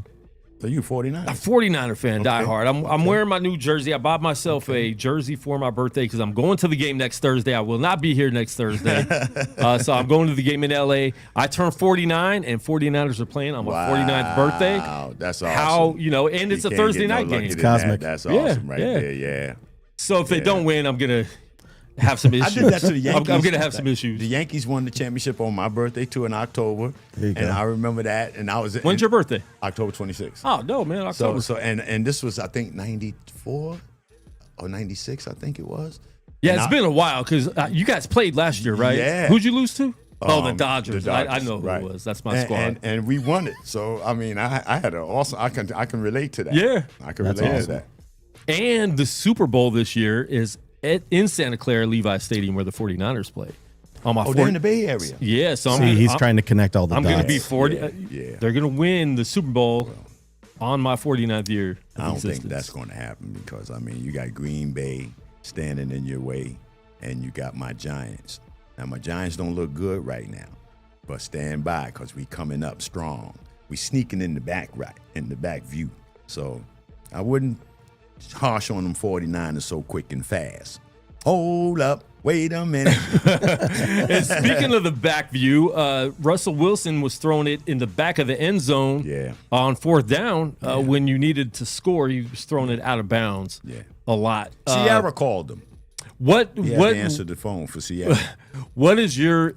C: So you 49?
A: A 49er fan, diehard. I'm wearing my new jersey. I bought myself a jersey for my birthday because I'm going to the game next Thursday. I will not be here next Thursday. So I'm going to the game in L.A. I turn 49, and 49ers are playing on my 49th birthday.
C: Wow, that's awesome.
A: How, and it's a
C: can't
A: Thursday
C: get no
A: night
C: luckier
A: game.
C: than
B: Cosmic.
C: That's
A: Yeah,
C: awesome right
A: yeah.
C: there, yeah.
A: So if they don't win, I'm going to have some issues.
C: I did that to the Yankees.
A: I'm going to have some issues.
C: The Yankees won the championship on my birthday, too, in October.
B: There you
C: And
B: go.
C: I remember that. And I was
A: When's your birthday?
C: October 26th.
A: Oh, no, man. October.
C: And this was, I think, 94 or 96, I think it was.
A: Yeah,
C: And
A: it's been a while because you guys played last year, right?
C: Yeah.
A: Who'd you lose to? The Dodgers.
C: the
A: I
C: Dodgers,
A: know who
C: right.
A: it was. That's my
C: And-
A: squad.
C: And we won it. So, I mean, I had an awesome, I can relate to that.
A: Yeah.
C: I can
B: That's
C: relate
B: awesome.
C: to that.
A: And the Super Bowl this year is in Santa Clara Levi Stadium where the 49ers play. On my
C: They're in the Bay Area.
A: Yeah, so
B: See, he's trying to connect all the
A: I'm
B: dots.
A: going to be 40.
C: Yeah.
A: They're going to win the Super Bowl on my 49th year of
C: I don't think
A: existence.
C: that's going to happen because, I mean, you got Green Bay standing in your way, and you got my Giants. Now, my Giants don't look good right now, but stand by because we coming up strong. We sneaking in the back view. So I wouldn't harsh on them 49ers so quick and fast. Hold up. Wait a minute.
A: And speaking of the back view, Russell Wilson was throwing it in the back of the end zone on fourth down when you needed to score. He was throwing it out of bounds a lot.
C: Sierra called them.
A: What
C: Answered the phone for Seattle.
A: What is your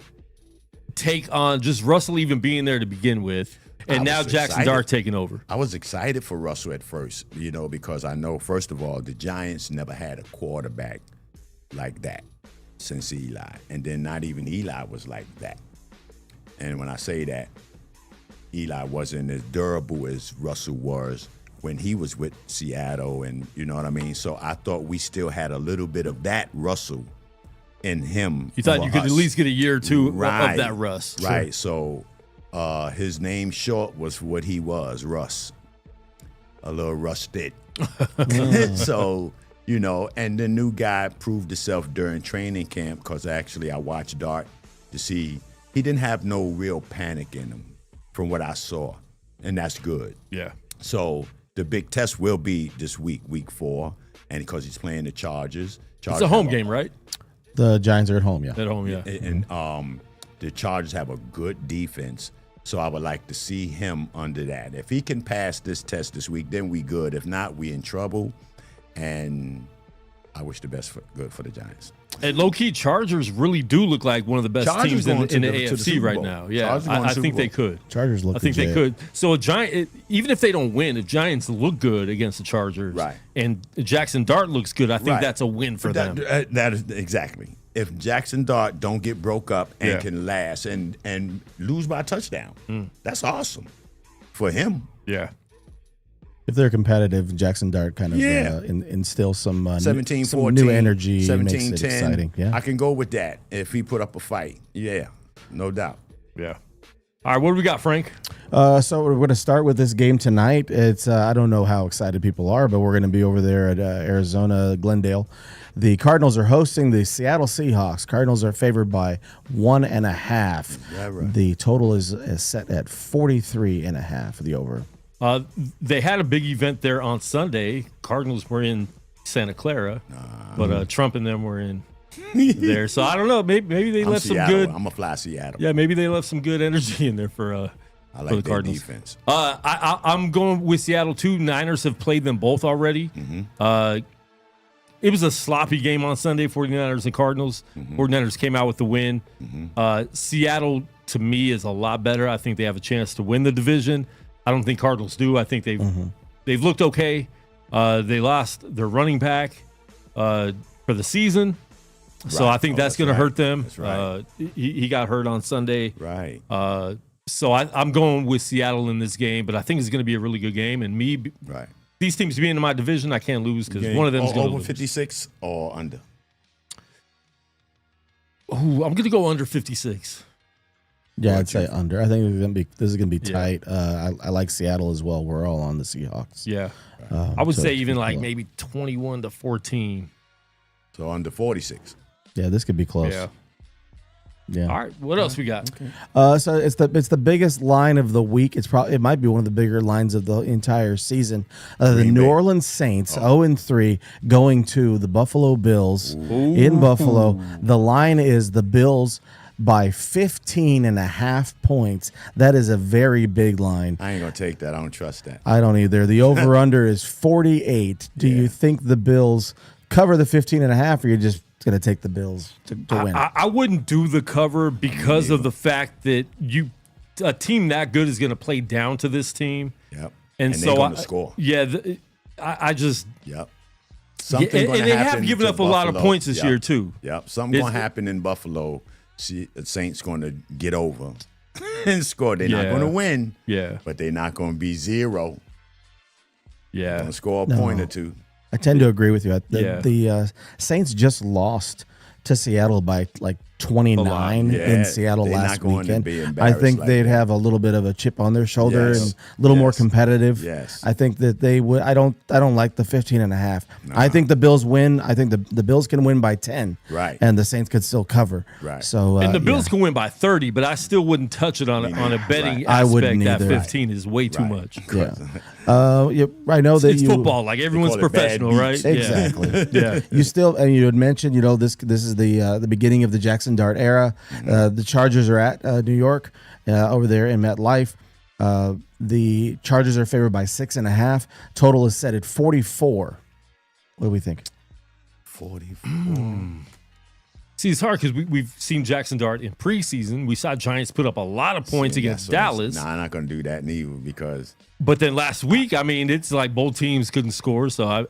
A: take on just Russell even being there to begin with, and now
C: was
A: Jackson
C: excited.
A: Dart taking over?
C: I was excited for Russell at first, because I know, first of all, the Giants never had a quarterback like that since Eli. And then not even Eli was like that. And when I say that, Eli wasn't as durable as Russell was when he was with Seattle, and you know what I mean? So I thought we still had a little bit of that Russell in him.
A: You thought
C: for
A: you could
C: us.
A: at least get a year or two
C: Right.
A: of that Russ.
C: Right. So his name short was what he was, Russ. A little rusted. So, and the new guy proved himself during training camp because actually I watched Dart to see he didn't have no real panic in him from what I saw. And that's good.
A: Yeah.
C: So the big test will be this week 4, and because he's playing the Chargers.
A: It's a home game, right?
B: The Giants are at home, yeah.
A: At home, yeah.
C: And the Chargers have a good defense, so I would like to see him under that. If he can pass this test this week, then we good. If not, we in trouble, and I wish the best good for the Giants.
A: And low-key, Chargers really do look like one of the best
C: Chargers
A: teams in
C: going
A: the
C: to the
A: AFC
C: Super
A: right
C: Bowl.
A: now. Yeah,
C: Chargers going to
A: I
C: Super
A: think they
C: Bowl.
A: could.
B: Chargers look
A: I think they
B: legit.
A: could. So even if they don't win, if Giants look good against the Chargers,
C: Right.
A: and Jackson Dart looks good, I think
C: Right.
A: that's a win for them.
C: That is exactly. If Jackson Dart don't get broke up and
A: Yeah.
C: can last and lose by a touchdown, that's awesome for him.
A: Yeah.
B: If they're competitive, Jackson Dart kind of
C: Yeah.
B: instills some
C: 17-14,
B: some new energy,
C: 17-10.
B: makes it exciting. Yeah,
C: I can go with that if he put up a fight. Yeah, no doubt.
A: Yeah. All right, what do we got, Frank?
B: So we're going to start with this game tonight. It's I don't know how excited people are, but we're going to be over there at Arizona, Glendale. The Cardinals are hosting the Seattle Seahawks. Cardinals are favored by 1.5.
C: Yeah, right.
B: The total is set at 43.5 for the over.
A: They had a big event there on Sunday. Cardinals were in Santa Clara, but Trump and them were in there. So I don't know. Maybe they
C: I'm
A: left
C: Seattle.
A: some good.
C: I'm a fly Seattle.
A: Yeah, maybe they left some good energy in there for
C: I
A: for
C: like
A: the
C: their
A: Cardinals.
C: defense.
A: I'm going with Seattle too. Niners have played them both already. It was a sloppy game on Sunday, 49ers and Cardinals. 49ers came out with the win. Seattle, to me, is a lot better. I think they have a chance to win the division. I don't think Cardinals do. I think they've looked okay. They lost their running back for the season. So
C: Right.
A: I think
C: Oh,
A: that's
C: that's
A: going to
C: right.
A: hurt them.
C: That's right.
A: He got hurt on Sunday.
C: Right.
A: So I'm going with Seattle in this game, but I think it's going to be a really good game. And
C: Right.
A: these teams being in my division, I can't lose because one of them is going to
C: over
A: lose.
C: 56 or under.
A: Ooh, I'm going to go under 56.
B: Yeah, I'd say under. I think this is gonna be
A: Yeah.
B: tight. I like Seattle as well. We're all on the Seahawks.
A: Yeah. I would
B: so
A: say
B: it's
A: even
B: pretty
A: like
B: cool.
A: maybe 21-14.
C: So under 46.
B: Yeah, this could be close.
A: Yeah.
B: Yeah.
A: All right. What else we got?
B: So it's the biggest line of the week. It might be one of the bigger lines of the entire season. The New Orleans Saints 0-3 going to the Buffalo Bills in Buffalo. The line is the Bills by 15.5 points. That is a very big line.
C: I ain't gonna take that. I don't trust that.
B: I don't either. The over under is 48. Do you think the Bills cover the 15.5, or you're just going to take the Bills to win?
A: I wouldn't do the cover because of the fact that a team that good is going to play down to this team.
C: Yep.
A: And
C: they're
A: so
C: gonna score.
A: Yeah, I just.
C: Yep.
A: And they have given up a lot of points this year too.
C: Yep. Something's gonna happen in Buffalo. The Saints going to get over and score. They're not going to win.
A: Yeah.
C: But they're not going to be 0.
A: Yeah.
C: They're going to score a point or two.
B: I tend to agree with you. The Saints just lost to Seattle by like 29 in Seattle last weekend. I think they'd have a little bit of a chip on their shoulder and a little more competitive.
C: Yes.
B: I think that they would. I don't like the 15.5. I think the Bills win. I think the Bills can win by 10.
C: Right.
B: And the Saints could still cover.
C: Right.
B: So
A: and the Bills can win by 30, but I still wouldn't touch it on a betting aspect.
B: I wouldn't
A: that
B: either.
A: 15 is way too much.
B: Yeah. I know that
A: it's football. Like everyone's professional, right?
B: Exactly.
A: Yeah.
B: You still, and you had mentioned, this is the beginning of the Jackson Dart era. The Chargers are at New York over there in MetLife. The Chargers are favored by 6.5. Total is set at 44. What do we think?
C: 44.
A: See, it's hard because we've seen Jackson Dart in preseason. We saw Giants put up a lot of points against Dallas.
C: No, I'm not going to do that neither because.
A: But then last week, I mean, it's like both teams couldn't score. So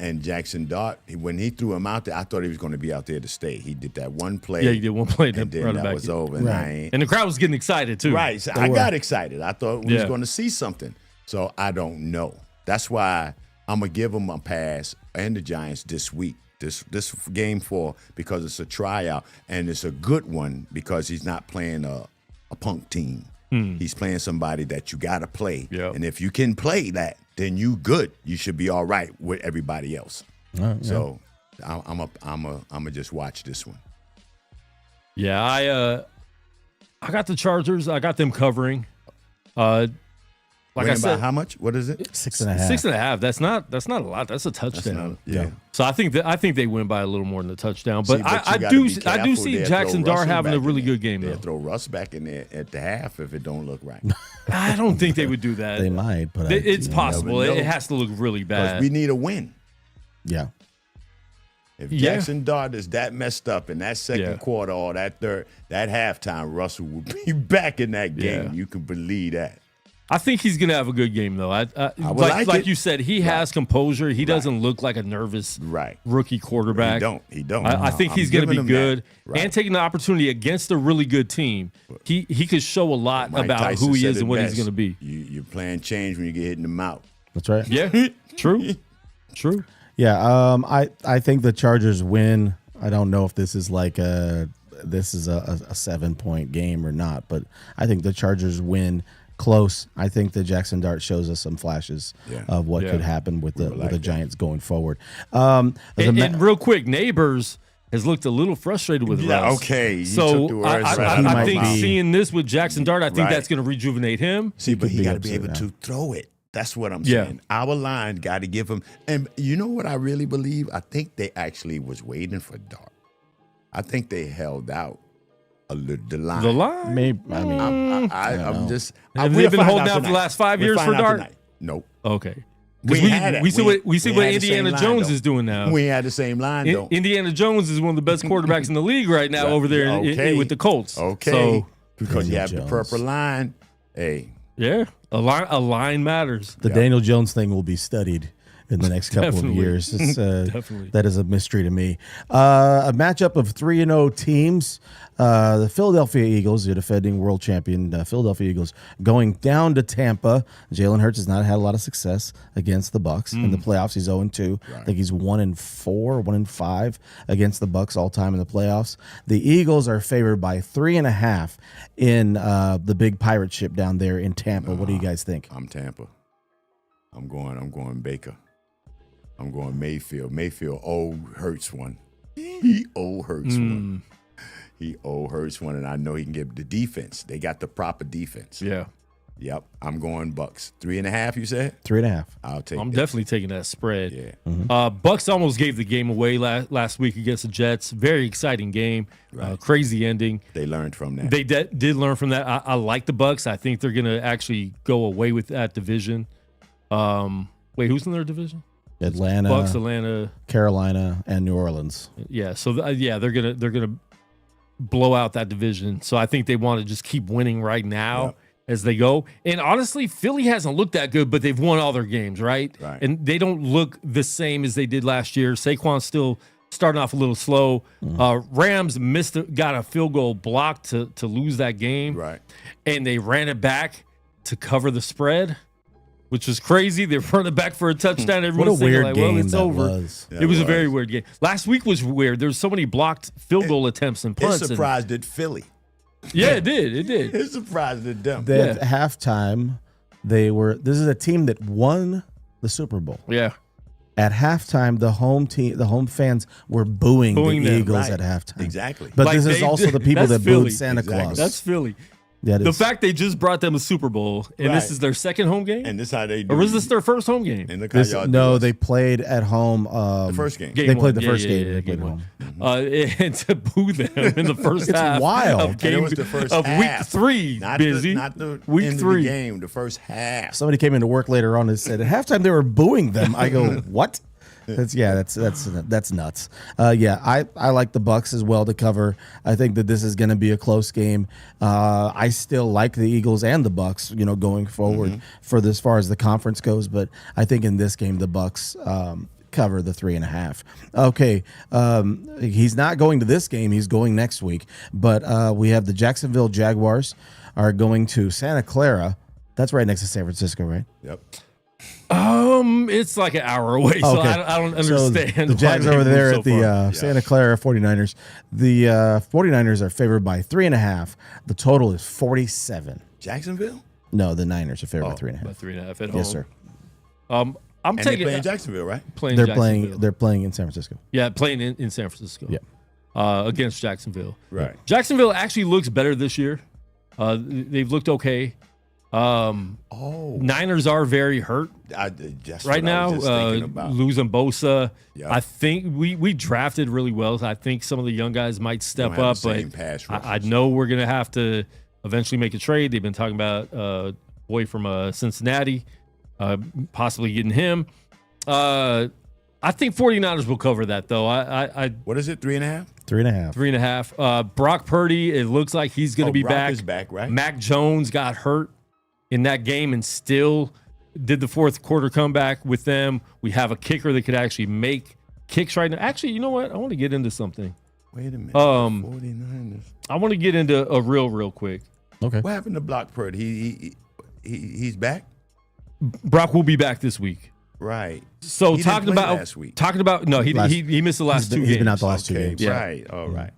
C: and Jackson Dart, when he threw him out there, I thought he was going to be out there to stay. He did that one play.
A: Yeah, he did one play.
C: And then that was over.
A: And the crowd was getting excited too.
C: Right. So I got excited. I thought we was going to see something. So I don't know. That's why I'm going to give him a pass and the Giants this week. This game 4 because it's a tryout and it's a good one because he's not playing a punk team. He's playing somebody that you got to play.
A: Yep.
C: And if you can play that, then you good. You should be all right with everybody else. So I'm a just watch this one.
A: Yeah, I got the Chargers. I got them covering. Like I said,
C: how much? What is it?
B: 6.5.
A: 6.5. That's not a lot. That's a touchdown.
C: Yeah.
A: So I think they win by a little more than a touchdown. But,
C: I
A: do see Jackson Dart having a really good game
C: They'll
A: though.
C: throw Russ back in there at the half if it don't look right.
A: I don't think they would do that.
B: They might, but
A: it's possible.
C: never know.
A: It has to look really bad.
C: We need a win.
B: Yeah.
C: If Jackson Dart is that messed up in that second quarter or that third, that halftime, Russell will be back in that game.
A: Yeah.
C: You can believe that.
A: I think he's going to have a good game, though. Like you said, he has composure. He doesn't look like a nervous rookie quarterback.
C: He don't.
A: I think he's going to be good.
C: Right.
A: And taking the opportunity against a really good team, he could show a lot
C: Mike
A: about
C: Tyson
A: who he
C: said
A: is
C: it
A: and what he's
C: best.
A: going to be.
C: You're playing change when you get hit in the mouth.
B: That's right.
A: Yeah, true.
B: Yeah, I think the Chargers win. I don't know if this is like a 7-point game or not, but I think the Chargers win close. I think the Jackson Dart shows us some flashes of what could happen with the Giants going forward.
A: And real quick, Neighbors has looked a little frustrated with Russ.
C: Okay.
A: So I think seeing this with Jackson Dart, I think that's going to rejuvenate him.
C: See, but he got to be able to throw it. That's what I'm saying. Our line got to give him. And you know what I really believe? I think they actually was waiting for Dart. I think they held out the line.
A: The line?
B: Maybe. I mean,
C: I'm just.
A: Have they been holding out for the last 5 years for Dart?
C: Nope.
A: Okay.
C: We
A: see what Indiana Jones is doing now.
C: We had the same line though.
A: Indiana Jones is one of the best quarterbacks in the league right now over there with the Colts.
C: Okay.
A: So,
C: because you have the purple line. Hey.
A: Yeah. A line matters.
B: The Daniel Jones thing will be studied in the next couple of years. Definitely. That is a mystery to me. A matchup of 3-0 teams. The Philadelphia Eagles, the defending world champion Philadelphia Eagles, going down to Tampa. Jalen Hurts has not had a lot of success against the Bucs in the playoffs. He's 0-2. I think he's 1-4, 1-5 against the Bucs all time in the playoffs. The Eagles are favored by 3.5 in the big pirate ship down there in Tampa. What do you guys think?
C: I'm Tampa. I'm going Baker. I'm going Mayfield. Mayfield, Hurts one. He hurts one. He hurts one, and I know he can get the defense. They got the proper defense.
A: Yeah.
C: Yep. I'm going Bucks. 3.5, you said?
B: 3.5.
C: I'll take
A: I'm
C: it.
A: definitely taking that spread.
C: Yeah.
A: Bucks almost gave the game away last week against the Jets. Very exciting game.
C: Right.
A: Crazy ending.
C: They learned from that.
A: They did learn from that. I like the Bucks. I think they're going to actually go away with that division. Wait, who's in their division?
B: Atlanta,
A: Bucks, Atlanta,
B: Carolina, and New Orleans.
A: Yeah. So they're gonna blow out that division. So I think they want to just keep winning right now as they go. And honestly, Philly hasn't looked that good, but they've won all their games, right?
C: Right.
A: And they don't look the same as they did last year. Saquon's still starting off a little slow. Rams got a field goal blocked to lose that game.
C: Right.
A: And they ran it back to cover the spread, which was crazy. They run it back for a touchdown. Everyone's
B: What a weird
A: like,
B: game
A: well, it's
B: that
A: over.
B: was.
A: It was a very weird game. Last week was weird. There's so many blocked field goal attempts and
C: It
A: punts.
C: surprised at Philly.
A: Yeah, it did. It did.
C: It surprised at them.
B: At halftime, this is a team that won the Super Bowl.
A: Yeah.
B: At halftime, the home fans were booing the
A: them,
B: Eagles
C: right.
B: at halftime.
C: Exactly.
B: But
A: Like
B: this is
A: they
B: also
A: did-
B: the people
A: that's
B: that booed
A: Philly.
B: Santa
C: Exactly.
B: Claus.
A: That's Philly.
B: That
A: The
B: is.
A: fact they just brought them a Super Bowl, and this
C: Right.
A: is their second home game?
C: And this is how they do
A: Or was
C: it.
A: this their first home game?
C: And look how y'all do
B: No,
C: us.
B: they played at home.
C: the first game.
A: Game
B: They
A: one.
B: played the
A: Yeah,
B: first
A: yeah,
B: game.
A: yeah,
B: They played
A: game
B: at
A: one.
B: home.
A: And to boo them in the first
B: It's
A: half
B: wild.
A: of
B: And
A: game
C: it was the first
A: of
C: half.
A: week 3,
C: Not
A: busy.
C: not the
A: week
C: end
A: 3.
C: of the game, the first half.
B: Somebody came into work later on and said at halftime they were booing them. I go, what? That's nuts. I like the Bucks as well to cover. I think that this is going to be a close game. I still like the Eagles and the Bucks, going forward for as far as the conference goes. But I think in this game the Bucks cover the 3.5. Okay, he's not going to this game. He's going next week. But we have the Jacksonville Jaguars are going to Santa Clara. That's right next to San Francisco, right?
C: Yep.
A: It's like an hour away, so
B: Okay.
A: I don't
B: So
A: understand.
B: the Jags
A: why
B: are over
A: they
B: there
A: moved
B: at
A: so
B: the
A: far.
B: Santa Clara 49ers. The 49ers are favored by 3.5. The total is 47.
C: Jacksonville?
B: No, the Niners are favored by
A: About
B: 3.5.
A: 3.5 at home.
B: Yes, sir.
A: I'm
C: And they're
A: taking
C: playing Jacksonville, right?
A: playing
B: They're
A: Jacksonville.
B: playing in San Francisco.
A: Yeah, playing in San Francisco.
B: Yeah.
A: Against Jacksonville.
C: Right.
A: Jacksonville actually looks better this year. They've looked okay. Niners are very hurt
C: That's
A: right
C: what I
A: now.
C: was just thinking about.
A: Losing Bosa.
C: Yeah.
A: I think we drafted really well. I think some of the young guys might step
C: Don't have
A: up,
C: the
A: but
C: same pass
A: I
C: rushers.
A: know we're gonna have to eventually make a trade. They've been talking about boy from Cincinnati, possibly getting him. I think 49ers will cover that though. I
C: What is it, 3.5?
B: 3.5.
A: 3.5. Brock Purdy, it looks like he's going to be
C: Brock
A: back.
C: is back, right?
A: Mac Jones got hurt in that game and still did the fourth quarter comeback with them. We have a kicker that could actually make kicks right now. Actually, you know what? I want to get into something.
C: Wait a minute. 49ers.
A: I want to get into a real quick.
C: What happened to Brock Purdy? He's back?
A: Brock will be back this week.
C: Right.
A: So
C: He didn't
A: talking
C: play
A: about
C: last week.
A: no, he missed the last 2 games.
B: He's been out the last 2
C: Okay,
B: games.
A: Yeah.
C: right. All right.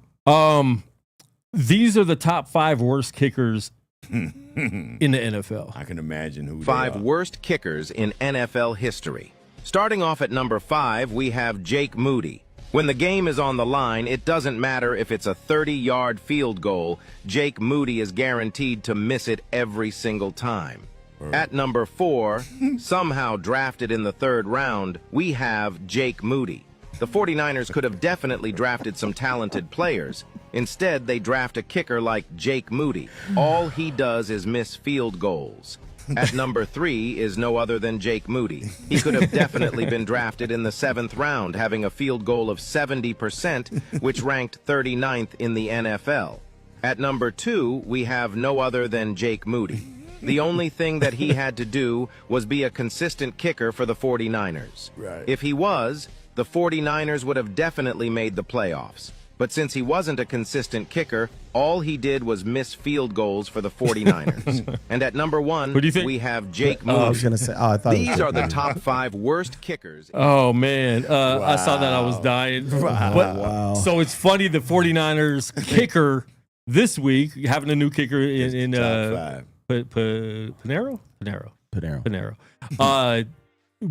A: These are the top 5 worst kickers in the NFL.
C: I can imagine who
G: 5
C: they are.
G: worst kickers in NFL history. Starting off at number 5, we have Jake Moody. When the game is on the line, it doesn't matter if it's a 30-yard field goal, Jake Moody is guaranteed to miss it every single time. At number 4, somehow drafted in the 3rd round, we have Jake Moody. The 49ers could have definitely drafted some talented players. Instead, they draft a kicker like Jake Moody. All he does is miss field goals. At number 3 is no other than Jake Moody. He could have definitely been drafted in the 7th round, having a field goal of 70%, which ranked 39th in the NFL. At number 2, we have no other than Jake Moody. The only thing that he had to do was be a consistent kicker for the 49ers.
C: Right.
G: If he was, the 49ers would have definitely made the playoffs. But since he wasn't a consistent kicker, all he did was miss field goals for the 49ers. And at number 1,
A: Who do you think?
G: we have Jake Moody.
B: I was gonna say. I thought it was
G: These are the top 5 worst kickers.
A: Oh, man. I saw that. I was dying.
B: Wow.
A: So it's funny the 49ers kicker this week, having a new kicker in
C: Top 5.
A: Panero?
B: Panero.
A: Panero.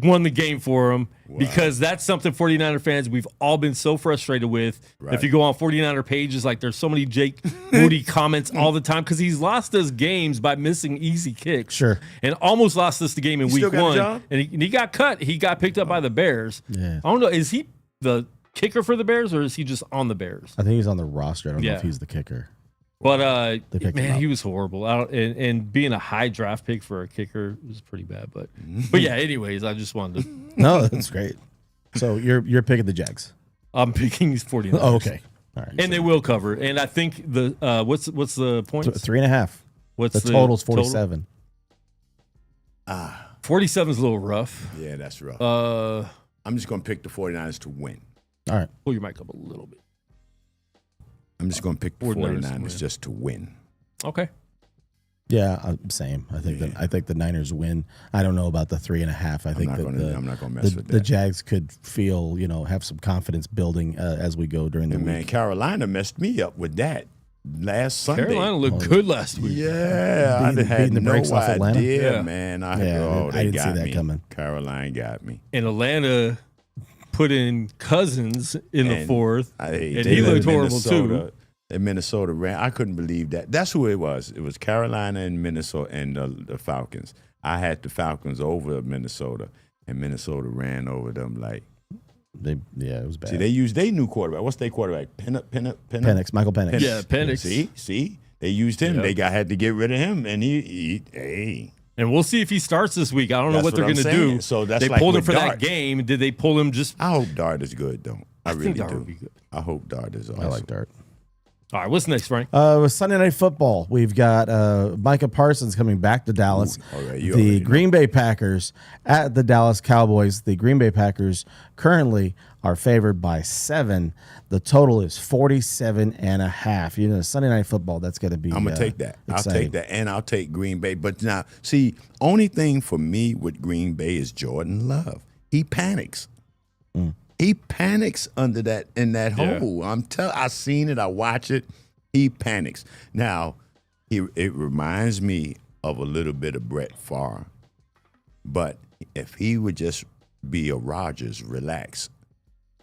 A: won the game for him because that's something 49er fans we've all been so frustrated with.
C: Right.
A: If you go on 49er pages, like there's so many Jake Moody comments all the time because he's lost us games by missing easy kicks.
B: Sure.
A: And almost lost us the game in
C: Still
A: week
C: got a
A: 1.
C: job?
A: And he got cut. He got picked up by the Bears.
B: Yeah.
A: I don't know. Is he the kicker for the Bears or is he just on the Bears?
B: I think he's on the roster. I don't know
A: Yeah.
B: if he's the kicker.
A: But
B: picked him
A: man,
B: up.
A: he was horrible. And being a high draft pick for a kicker was pretty bad. But yeah. Anyways, I just wanted to.
B: No, that's great. So you're picking the Jags.
A: I'm picking these 49ers.
B: Oh, okay. All right.
A: And they will cover. And I think the what's the point?
B: 3.5.
A: What's
B: The total's 47.
A: 47 is a little rough.
C: Yeah, that's rough.
A: Pull
C: I'm just going to pick the 49ers to win.
B: All right.
A: your mic up a little bit.
C: I'm just going to pick the
A: 49ers
C: 49ers
A: to win.
C: just to win.
A: Okay.
B: Yeah, same. I think the Niners win. I don't know about the 3.5. I think
C: I'm not gonna mess with
B: the
C: that.
B: Jags could feel, have some confidence building as we go during the
C: And
B: week.
C: man, Carolina messed me up with that last Sunday.
A: Carolina looked good last week.
C: Yeah,
B: Beating-
C: I had
B: beating the
C: no
B: brakes off Atlanta?
C: idea,
A: Yeah.
C: man.
B: Yeah,
C: They
B: I didn't see
C: got
B: that
C: me.
B: coming.
C: Carolina got me.
A: And Atlanta put in Cousins in the
C: And
A: fourth.
C: And
A: he looked horrible too.
C: And Minnesota ran. I couldn't believe that. That's who it was. It was Carolina and Minnesota and the Falcons. I had the Falcons over Minnesota, and Minnesota ran over them like.
B: It was bad.
C: See, they used their new quarterback. What's their quarterback?
B: Penix, Michael Penix.
A: Yeah, Penix.
C: See, they used him.
A: Yep.
C: They had to get rid of him, and hey.
A: And we'll see if he starts this week. I don't know
C: That's
A: what they're
C: what
A: going
C: I'm
A: to do.
C: saying. So that's
A: they
C: like
A: pulled him
C: with
A: for
C: Dart.
A: that game. Did they pull him just?
C: I hope Dart is good, though. I really
A: think Dart
C: do.
A: would be good.
C: I hope Dart is awesome.
B: I like Dart.
A: All right, what's next, Frank?
B: With Sunday Night Football, we've got Micah Parsons coming back to Dallas.
C: Ooh, all right, you already
B: The
C: know.
B: Green Bay Packers at the Dallas Cowboys. The Green Bay Packers currently are favored by 7. The total is 47.5. Sunday Night Football, that's going to be
C: I'm gonna take that. I'll
B: exciting.
C: take that, and I'll take Green Bay. But now, see, only thing for me with Green Bay is Jordan Love. He panics. He panics under that in that
A: Yeah.
C: hole. I seen it. I watch it. He panics. Now, it reminds me of a little bit of Brett Favre. But if he would just be a Rodgers, relax,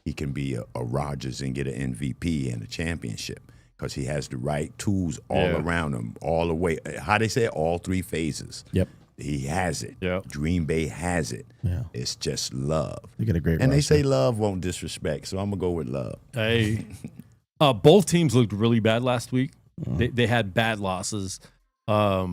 C: he can be a Rodgers and get an MVP and a championship because he has the right tools all around him, all the way. How they say it? All 3 phases.
B: Yep.
C: He has it.
A: Yep.
C: Green Bay has it.
B: Yeah.
C: It's just love.
B: They get a great
C: And they
B: roster.
C: say love won't disrespect, so I'm gonna go with love.
A: Hey, both teams looked really bad last week. They had bad losses. I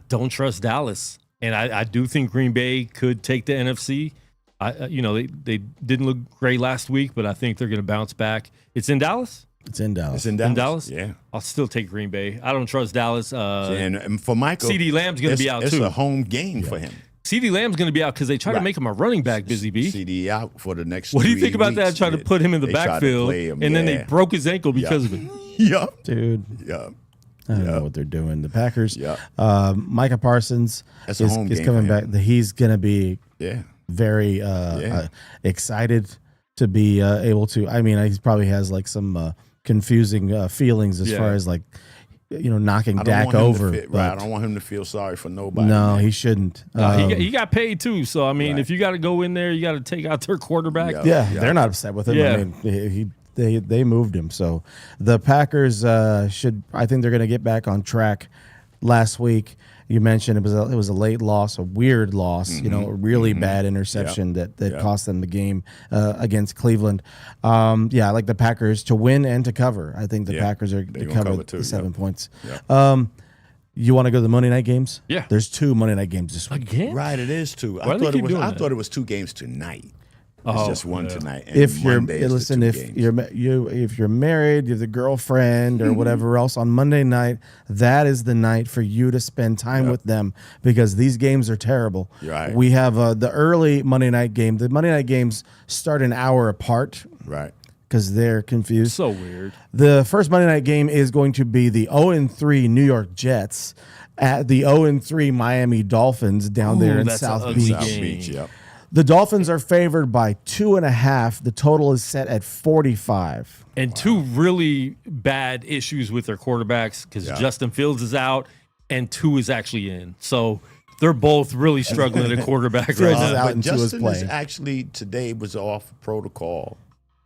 A: don't trust Dallas, and I do think Green Bay could take the NFC. They didn't look great last week, but I think they're going to bounce back. It's in Dallas.
B: It's in Dallas.
C: It's in Dallas.
A: In Dallas?
C: Yeah.
A: I'll still take Green Bay. I don't trust Dallas.
C: And for Michael,
A: CeeDee Lamb's gonna be out,
C: it's
A: too.
C: a home game for him.
A: CeeDee Lamb's going to be out because they try to
C: Right.
A: make him a running back, Busy B.
C: CD out for the next.
A: What do you
C: 3
A: think about that?
C: weeks.
A: Trying to put him in the
C: They tried to
A: backfield,
C: play him,
A: and then they
C: yeah.
A: broke his ankle because of it.
C: Yup.
B: Dude,
C: Yup.
B: I don't know what they're doing. The Packers,
C: Yeah.
B: Micah Parsons
C: That's a home
B: is
C: game
B: coming
C: for
B: back.
C: him.
B: He's going to be
C: Yeah.
B: very excited to be able to. I mean, he probably has like some confusing feelings as
A: Yeah.
B: far as like knocking
C: I don't
B: Dak
C: want him
B: over.
C: To right.
B: but
C: I don't want him to feel sorry for nobody.
B: no,
C: man.
B: he shouldn't.
A: He got paid too. So I mean,
C: Right.
A: if you got to go in there, you got to take out their quarterback.
C: Yeah.
B: they're not upset with him.
A: Yeah.
B: I mean, they moved him. So the Packers should. I think they're going to get back on track. Last week, you mentioned it was a late loss, a weird loss. A really bad interception that cost them the game against Cleveland. I like the Packers to win and to cover. I think the
C: Yeah,
B: Packers are
C: they
B: to
C: gonna
B: cover
C: cover too,
B: the 7
C: yep.
B: points.
C: Yep.
B: You want to go to the Monday night games?
A: Yeah.
B: There's 2 Monday night games this week.
A: Again?
C: Right, it is too.
A: Why do they keep doing that?
C: thought it was 2 games tonight. It's
A: Oh,
C: just one
A: yeah.
C: tonight. And
B: If you're
C: Monday is the
B: listen,
C: 2
B: if
C: games.
B: if you're married, you have the girlfriend or whatever else on Monday night, that is the night for you to spend time with them because these games are terrible.
C: Right.
B: We have the early Monday night game. The Monday night games start an hour apart
C: Right.
B: because they're confused.
A: So weird.
B: The first Monday night game is going to be the 0-3 New York Jets at the 0-3 Miami Dolphins down there in
A: that's
B: South
A: an
B: Beach.
A: ugly
C: South
A: game.
C: Beach, yep.
B: The Dolphins are favored by 2.5. The total is set at 45.
A: And 2 really bad issues with their quarterbacks because Justin Fields is out and 2 is actually in. So They're both really struggling at quarterback right
B: Fields is
A: now.
B: out
C: But
B: into his
C: Justin
B: play.
C: is actually today was off protocol.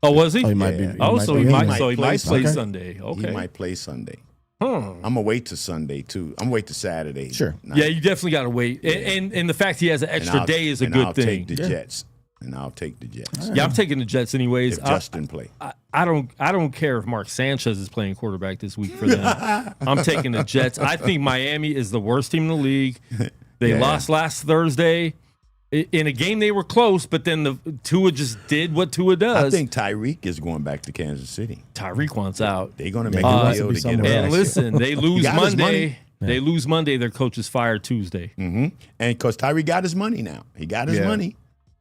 A: Oh, was he?
B: Oh, he might be.
C: Yeah.
A: Oh, so he
B: be
A: might.
B: in.
A: So he might play
C: Okay.
A: Sunday. Okay.
C: He might play Sunday.
A: Huh.
C: I'm gonna wait till Sunday too. I'm gonna wait till Saturday.
B: Sure.
A: Yeah, you definitely got to wait. And the fact he has an extra day is a good
C: I'll
A: thing.
C: take the Jets. And I'll take the Jets.
A: Yeah, I'm taking the Jets anyways.
C: If Justin play.
A: I don't care if Mark Sanchez is playing quarterback this week for them. I'm taking the Jets. I think Miami is the worst team in the league. They
C: Yeah.
A: lost last Thursday in a game they were close, but then the Tua just did what Tua
C: I
A: does.
C: think Tyreek is going back to Kansas City.
A: Tyreek wants out.
C: They're gonna make
B: he
C: a
B: wants to
C: deal
B: be
C: to get him
B: somewhere
C: back.
A: And listen, they lose
C: got his
A: Monday.
C: money.
A: They lose Monday. Their coach is fired Tuesday.
C: And because Tyreek got his money now. He got his
A: Yeah.
C: money.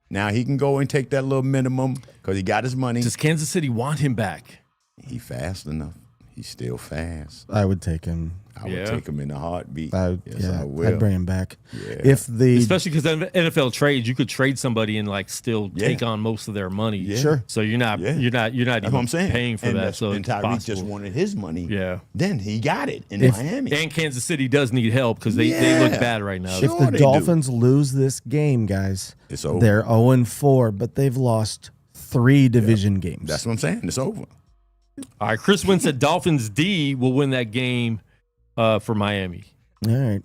C: Now he can go and take that little minimum because he got his money.
A: Does Kansas City want him back?
C: He fast enough. He's still fast.
B: I would take him.
C: I would
A: Yeah.
C: take him in a heartbeat.
B: I
C: I will.
B: I'd bring him back.
C: Yeah.
B: If the
A: Especially because NFL trades, you could trade somebody and like still
C: Yeah.
A: take on most of their money.
C: Yeah.
B: Sure.
A: So you're not
C: Yeah.
A: you're not
C: That's
A: even
C: what I'm saying.
A: paying for
C: and
A: that. So
C: and
A: it's
C: Tyreek
A: possible.
C: just wanted his money.
A: Yeah.
C: Then he got it in
B: If-
C: Miami.
A: And Kansas City does need help because they look
C: Yeah.
A: bad right now.
C: Sure.
B: if the
C: they do.
B: Dolphins lose this game, guys,
C: It's over.
B: they're 0-4, but they've lost 3 division games.
C: That's what I'm saying. It's over.
A: All right, Chris Wynn said Dolphins D will win that game for Miami.
B: All right.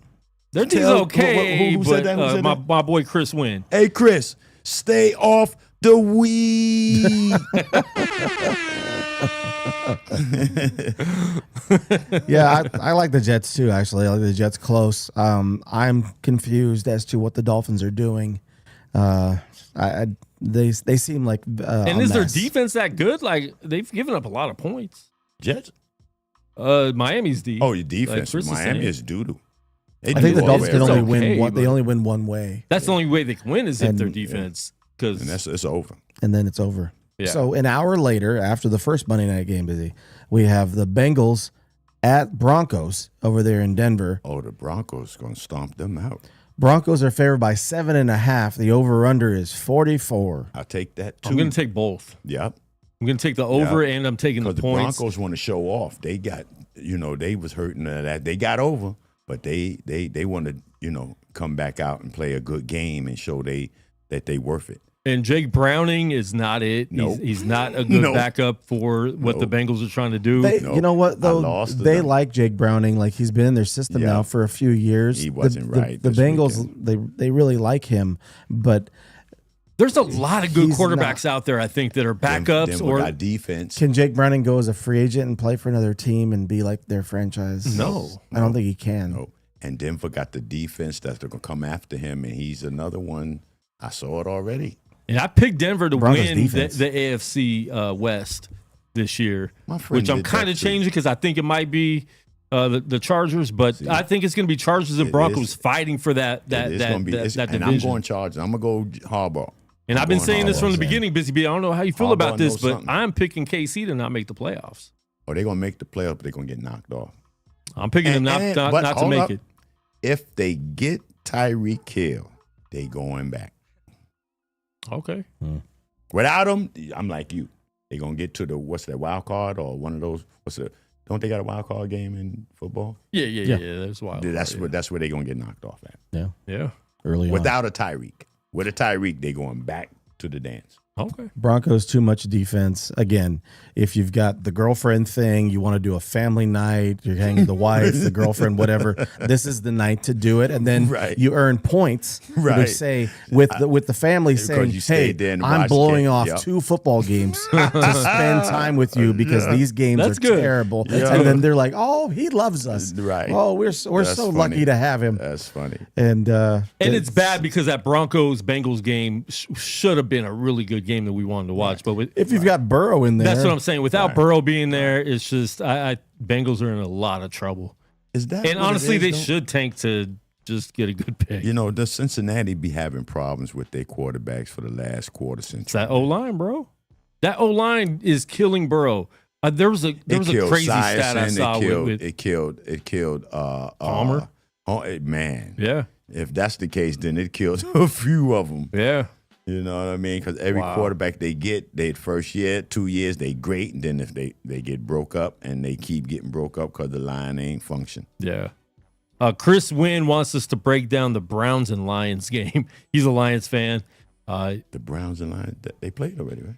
A: Their D's
C: Tell-
A: okay,
C: who said
A: but
C: that? Who said that?
A: my boy Chris Wynn.
C: Hey, Chris, stay off the weed.
B: Yeah, I like the Jets too. Actually, I like the Jets close. I'm confused as to what the Dolphins are doing. They seem like
A: And
B: a
A: is their
B: mess.
A: defense that good? Like they've given up a lot of points.
C: Jets?
A: Miami's D.
C: Oh, your defense.
A: Chris is
C: Miami
A: saying.
C: is doo-doo.
B: I think the Dolphins can
A: It's
B: only
A: okay,
B: win one. They
A: but-
B: only win one way,
A: That's the only way they can win is if
B: And-
A: their defense. Because
C: And it's over.
B: and then it's over.
A: Yeah.
B: So an hour later, after the first Monday night game, we have the Bengals at Broncos over there in Denver.
C: Oh, the Broncos going to stomp them out.
B: Broncos are favored by 7.5. The over/under is 44.
C: I'll take that, too.
A: I'm going to take both.
C: Yep.
A: I'm going to take the over
C: Yeah.
A: and I'm taking the
C: Because the
A: points.
C: Broncos want to show off. They got, they was hurting that. They got over, but they want to, come back out and play a good game and show that they worth it.
A: And Jake Browning is not it.
C: Nope.
A: He's not a good
C: Nope.
A: backup for what the
C: Nope.
A: Bengals are trying to do.
B: They,
C: Nope.
B: You know what
C: I
B: though?
C: lost to
B: They
C: them.
B: like Jake Browning. Like he's been in their system
C: Yeah.
B: now for a few years.
C: He wasn't right
B: The
C: this
B: Bengals,
C: weekend.
B: they really like him, but
A: There's a lot of good
B: He's
A: quarterbacks out there, I think, that are backups
C: Denver
A: or
C: got defense.
B: can Jake Browning go as a free agent and play for another team and be like their franchise?
A: No.
B: I don't think he can.
C: No. And Denver got the defense that's going to come after him, and he's another one. I saw it already.
A: And I picked Denver to
B: Broncos
A: win the
B: defense.
A: AFC West this year,
C: My friend
A: which I'm
C: did that
A: kind of
C: too.
A: changing because I think it might be the Chargers, but I think it's going to be Chargers and
C: It
A: Broncos
C: is.
A: fighting for that
C: It's gonna be,
A: that
C: and
A: division.
C: I'm going Chargers. I'm going to go Harbaugh.
A: And I've been
C: going
A: saying this from the
C: Harbaugh.
A: beginning, Busy B. I don't know how you feel
C: Harbaugh
A: about this,
C: knows
A: but
C: something.
A: I'm picking KC to not make the playoffs.
C: Or they're going to make the playoffs, but they're going to get knocked off.
A: I'm picking them not
C: but
A: to
C: hold
A: make
C: up.
A: it.
C: If they get Tyreek Hill, they going back.
A: Okay.
C: Without him, I'm like you. They're going to get to the, what's that, wild card or one of those, don't they got a wild card game in football?
A: Yeah. That's wild.
C: That's where they're going to get knocked off at.
A: Yeah.
B: Early on.
C: Without a Tyreek. With a Tyreek, they're going back to the dance.
A: Okay.
B: Broncos too much defense. Again, if you've got the girlfriend thing, you want to do a family night, you're hanging with the wife, the girlfriend, whatever. This is the night to do it, and then
C: Right.
B: you earn points.
C: Right.
B: They say with the family
C: Because
B: saying,
C: you
B: "Hey,
C: stayed there and
B: I'm
C: watched
B: blowing
C: it."
B: off
C: Yep.
B: 2 football games to spend time with you because these games
A: That's
B: are
A: good.
B: terrible."
C: Yeah.
B: And then they're like, "Oh, he loves us.
C: Right.
B: Oh, we're so
C: That's funny.
B: lucky to have him."
C: That's funny.
B: And
A: It's bad because that Broncos Bengals game should have been a really good game that we wanted to watch. But with,
B: if you've got Burrow in there,
A: that's what I'm saying. Without Burrow being there, it's just Bengals are in a lot of trouble.
C: Is that
A: And
C: what it
A: honestly,
C: is,
A: they
C: though?
A: should tank to just get a good pick.
C: The Cincinnati be having problems with their quarterbacks for the last quarter
A: It's
C: century.
A: that O line, bro. That O line is killing Burrow. There was a
C: killed
A: crazy
C: Sias
A: stat I
C: and
A: saw
C: it
A: with
C: killed
A: Palmer?
C: Man.
A: yeah,
C: If that's the case, then it killed a few of them.
A: yeah.
C: You know what I mean? Because every
A: Wow.
C: quarterback they get, they first year, 2 years, they great. And then if they get broke up and they keep getting broke up because the line ain't function.
A: Yeah. Chris Wynn wants us to break down the Browns and Lions game. He's a Lions fan.
C: The Browns and Lions, they played already, right?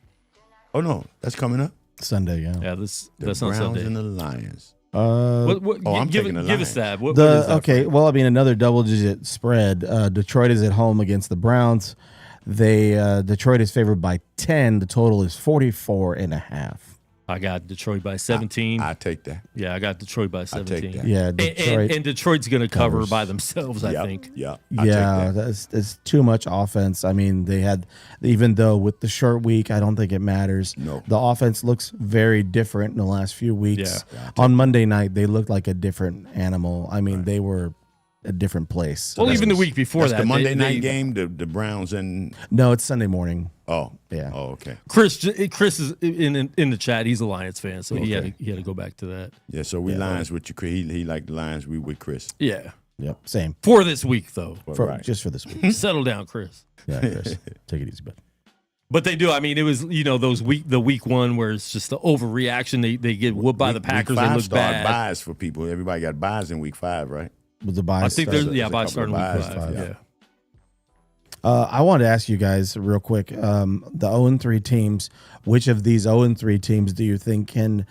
C: Oh, no, that's coming up.
B: Sunday, yeah.
A: Yeah,
C: The
A: that's on
C: Browns
A: Sunday.
C: and the Lions.
A: I'm
C: taking the
A: give us
C: Lions.
A: that. What is that
B: Okay,
A: for?
B: well, I mean, another double-digit spread. Detroit is at home against the Browns. Detroit is favored by 10. The total is 44.5.
A: I got Detroit by 17.
C: I take that.
A: Yeah, I got Detroit by 17.
C: that.
B: Yeah,
A: And, and Detroit's going to cover
B: covers.
A: by themselves, I think.
C: Yeah.
B: Yeah, that's too much offense. I mean, they had, even though with the short week, I don't think it matters.
C: No.
B: The offense looks very different in the last few weeks.
A: Yeah.
B: On Monday night, they looked like a different animal. I mean, they were a different place.
A: Well, even the week before
C: That's
A: that.
C: the Monday
A: they-
C: night game, the Browns and
B: No, it's Sunday morning.
C: yeah. Oh, okay.
A: Chris is in the chat. He's a Lions fan, so he had to go back to that.
C: Yeah, so we Lions with you, Chris. He liked the Lions. We with Chris.
A: Yeah.
B: Yep, same.
A: For this week, though.
C: Right.
B: Just for this week.
A: Settle down, Chris.
B: Yeah, Chris, take it easy, bud.
A: But they do. I mean, it was, the week one where it's just the overreaction. They get whooped by the Packers.
C: Week
A: They
C: 5
A: look
C: started
A: bad.
C: buys for people. Everybody got buys in week 5, right?
B: With the buy
A: I think there's
C: a
A: by
C: couple
A: starting
C: of
A: week
C: buys,
A: 5.
C: yeah.
A: Yeah.
B: I wanted to ask you guys real quick. The 0-3 teams, which of these 0-3 teams do you think can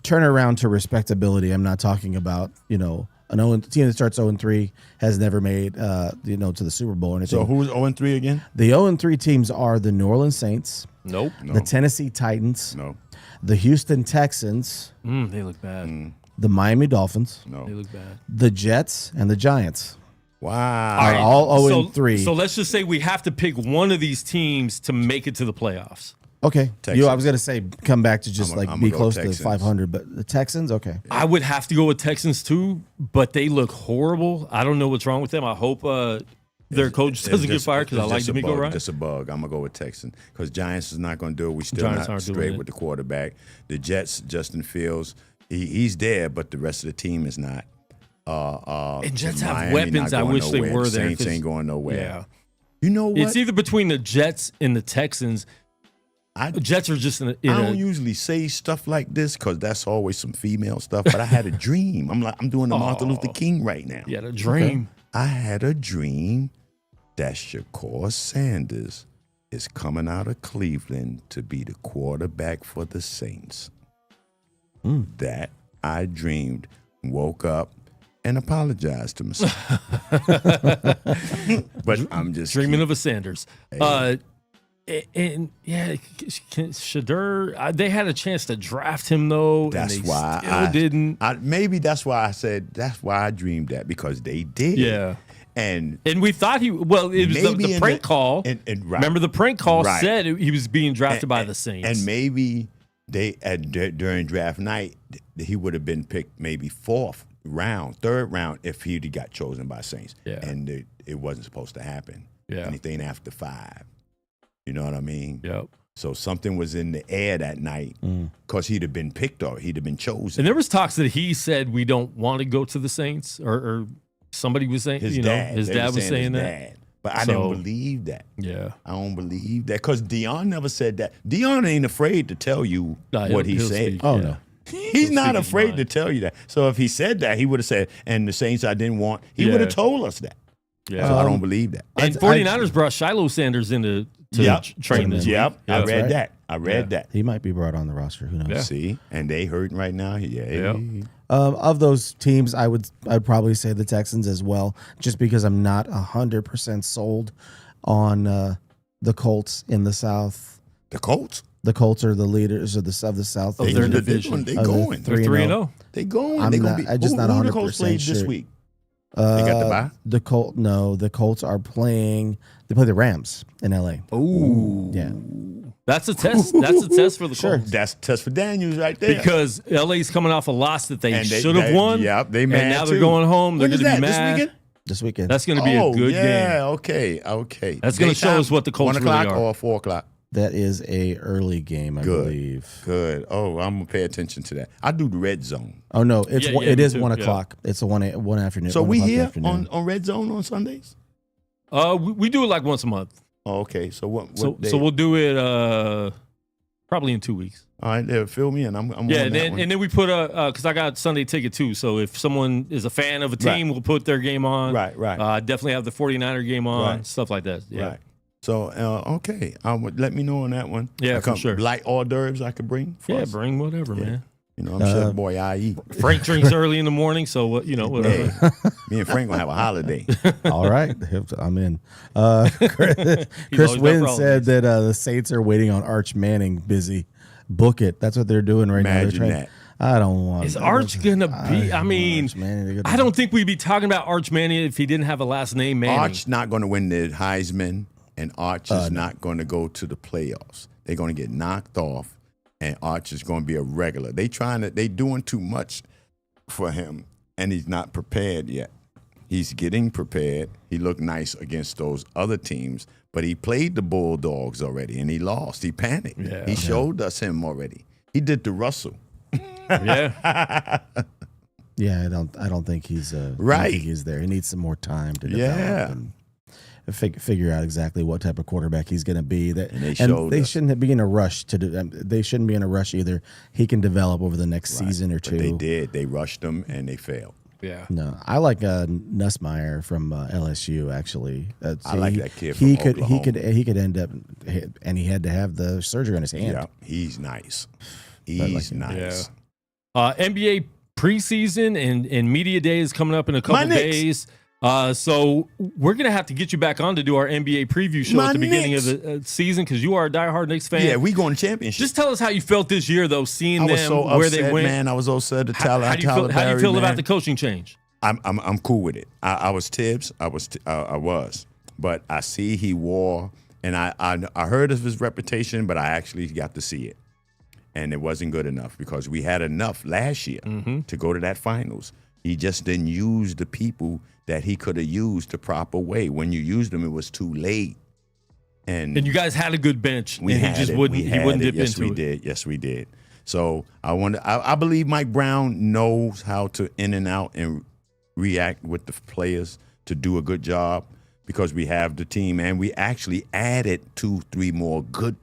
B: turn around to respectability? I'm not talking about, an team that starts 0-3 has never made, to the Super Bowl or anything.
C: So who's 0-3 again?
B: The 0-3 teams are the New Orleans Saints,
A: Nope.
B: the Tennessee Titans,
C: No.
B: the Houston Texans,
A: They look bad.
B: the Miami Dolphins,
C: No.
A: They look bad.
B: the Jets, and the Giants.
C: Wow.
B: All right. all 0-3.
A: So let's just say we have to pick one of these teams to make it to the playoffs.
B: Okay.
C: Texans.
B: I was going to say come back to just
C: I'm
B: be
C: gonna go
B: close to
C: Texans.
B: 500, but the Texans, okay.
A: I would have to go with Texans too, but they look horrible. I don't know what's wrong with them. I hope their coach doesn't get fired because I like D'Amico Ryan.
C: Just a bug. I'm going to go with Texans because Giants is not going to do it. We still
A: Giants
C: not
A: aren't doing
C: straight
A: it.
C: with the quarterback. The Jets, Justin Fields, he's there, but the rest of the team is not.
A: And Jets have
C: Miami
A: weapons.
C: not
A: I
C: going
A: wish they
C: nowhere.
A: were
C: The
A: there.
C: Saints
A: 'cause-
C: ain't going nowhere.
A: Yeah.
C: You know what?
A: It's either between the Jets and the Texans. Jets are just
C: I don't usually say stuff like this because that's always some female stuff. But I had a dream. I'm doing the Martin Luther King right now.
A: You had a dream.
C: I had a dream that Shakur Sanders is coming out of Cleveland to be the quarterback for the Saints. That I dreamed, woke up, and apologized to myself. But I'm just
A: Dreaming of a Sanders. And yeah, Shadur, they had a chance to draft him though.
C: That's
A: and they
C: why
A: still
C: I
A: didn't.
C: Maybe that's why I said that's why I dreamed that because they did.
A: Yeah.
C: And
A: we thought it was
C: Maybe
A: the
C: in
A: prank
C: the-
A: call.
C: and right.
A: Remember the prank call
C: Right.
A: said he was being drafted by the Saints.
C: And maybe they during draft night he would have been picked maybe 4th round, 3rd round if he'd got chosen by Saints.
A: Yeah.
C: And it wasn't supposed to happen.
A: Yeah.
C: Anything after 5. You know what I mean?
A: Yep.
C: So something was in the air that night because he'd have been picked or he'd have been chosen.
A: And there was talks that he said we don't want to go to the Saints, or somebody was saying,
C: his
A: his
C: dad
A: dad was saying
C: his
A: that.
C: dad. But I
A: So-
C: don't believe that.
A: Yeah.
C: I don't believe that because Dion never said that. Dion ain't afraid to tell you
A: Nah,
C: what he
A: he'll
C: said.
A: speak,
B: Oh,
A: yeah.
B: no.
C: He's not
A: speak his
C: afraid
A: mind.
C: to tell you that. So if he said that, he would have said, and the Saints I didn't want, he
A: Yeah.
C: would have told us that.
A: Yeah.
C: So I don't believe that.
A: And 49ers brought Shiloh Sanders into train this week.
C: Yep. I
A: Yeah.
C: read
B: right.
C: that. I read that.
B: He might be brought on the roster. Who knows?
A: Yeah.
C: See? And they hurting right now. Yeah.
A: Yep.
B: Of those teams, I'd probably say the Texans as well, just because I'm not 100% sold on the Colts in the South.
C: The Colts.
B: The Colts are the leaders of the South.
A: Of their division.
C: They
B: Of the
C: going.
A: They're 3-0.
C: They going.
B: I'm
C: They
B: not-
C: gonna be.
B: I'm just
C: who,
B: not
C: who the Colts
B: 100%
C: played this
B: sure.
C: week? They got the bye?
B: The Colts are playing. They play the Rams in LA.
A: Ooh.
B: Yeah.
A: That's a test. That's a test for the Colts.
C: That's a test for Daniels right there.
A: Because LA's coming off a loss that they
C: And
A: should have won.
C: Yep, they mad
A: And now
C: too.
A: they're going home. They're
C: When
A: going
C: is
A: to be
C: that?
A: mad.
C: This weekend?
B: This weekend.
A: That's going to be a good game.
C: Okay.
A: That's gonna show us what the Colts
C: 1
A: really
C: o'clock
A: are.
C: or 4 o'clock?
B: That is a early game, I
C: Good.
B: believe.
C: Good. Oh, I'm going to pay attention to that. I do the red zone.
B: Oh no, it
A: Yeah,
B: is
A: me too,
B: 1
A: yeah.
B: o'clock. It's a one afternoon.
C: So
B: 1
C: we
B: o'clock
C: here
B: afternoon.
C: on red zone on Sundays?
A: We do it like once a month.
C: Oh, okay. So what
A: So
C: day?
A: we'll do it Probably in 2 weeks.
C: All right, there, fill me in. I'm
A: Yeah,
C: on
A: and
C: that one.
A: then we put because I got Sunday ticket too. So if someone is a fan of a team,
C: Right.
A: we'll put their game on.
C: Right.
A: Definitely have the 49er game on,
C: Right.
A: stuff like that. Yeah.
C: Right. So, okay. Let me know on that one.
A: Yeah, for sure.
C: Light hors d'oeuvres I could bring for
A: Yeah,
C: us.
A: bring whatever, man.
C: You know, I'm Chef Boy IE.
A: Frank drinks early in the morning, so whatever.
C: Hey, me and Frank gonna have a holiday.
B: All right, I'm in. Chris
A: always
B: Wynn
A: down for
B: said that the Saints are waiting on Arch Manning. Busy, book it. That's what they're doing right now. They're
C: Imagine
B: trying.
C: that.
B: I don't want.
A: Is Arch gonna be? I mean,
B: Arch Manning, they're gonna-
A: I don't think we'd be talking about Arch Manning if he didn't have a last name Manning.
C: Arch not going to win the Heisman, and Arch is not going to go to the playoffs. They're going to get knocked off, and Arch is going to be a regular. They doing too much for him, and he's not prepared yet. He's getting prepared. He looked nice against those other teams, but he played the Bulldogs already, and he lost. He panicked.
A: Yeah.
C: He showed us him already. He did the Russell.
A: Yeah.
B: Yeah, I don't think he's I don't
C: Right.
B: think he's there. He needs some more time to
C: Yeah.
B: develop and figure out exactly what type of quarterback he's going to be. That
C: And they showed us.
B: shouldn't be in a rush to do. They shouldn't be in a rush either. He can develop over the next season or two.
C: But they did. They rushed him, and they failed.
A: Yeah.
B: No, I like Nussmeier from LSU. Actually,
C: I like that kid
B: He
C: from
B: could
C: Oklahoma.
B: he could end up, and he had to have the surgery on his hand.
C: Yeah, he's nice. He's nice.
A: NBA preseason and media day is coming up in a couple days. So we're gonna have to get you back on to do our NBA preview show at the beginning of the season because you are a diehard Knicks fan.
C: Yeah, we going to championship.
A: Just tell us how you felt this year, though, seeing
C: I was
A: them
C: so
A: where
C: upset,
A: they went.
C: man. I was so sad to
A: How
C: Tyler.
A: do you feel about the coaching change?
C: I'm cool with it. I was Tibbs. I was, but I see he wore, and I heard of his reputation, but I actually got to see it, and it wasn't good enough because we had enough last year to go to that finals. He just didn't use the people that he could have used the proper way. When you used them, it was too late. And
A: you guys had a good bench,
C: we
A: and
C: had
A: he just
C: it.
A: wouldn't.
C: We
A: He wouldn't
C: had it.
A: dip
C: Yes,
A: into
C: we
A: it.
C: did. Yes, we did. So I believe Mike Brown knows how to in and out and react with the players to do a good job because we have the team and we actually added 2-3 more good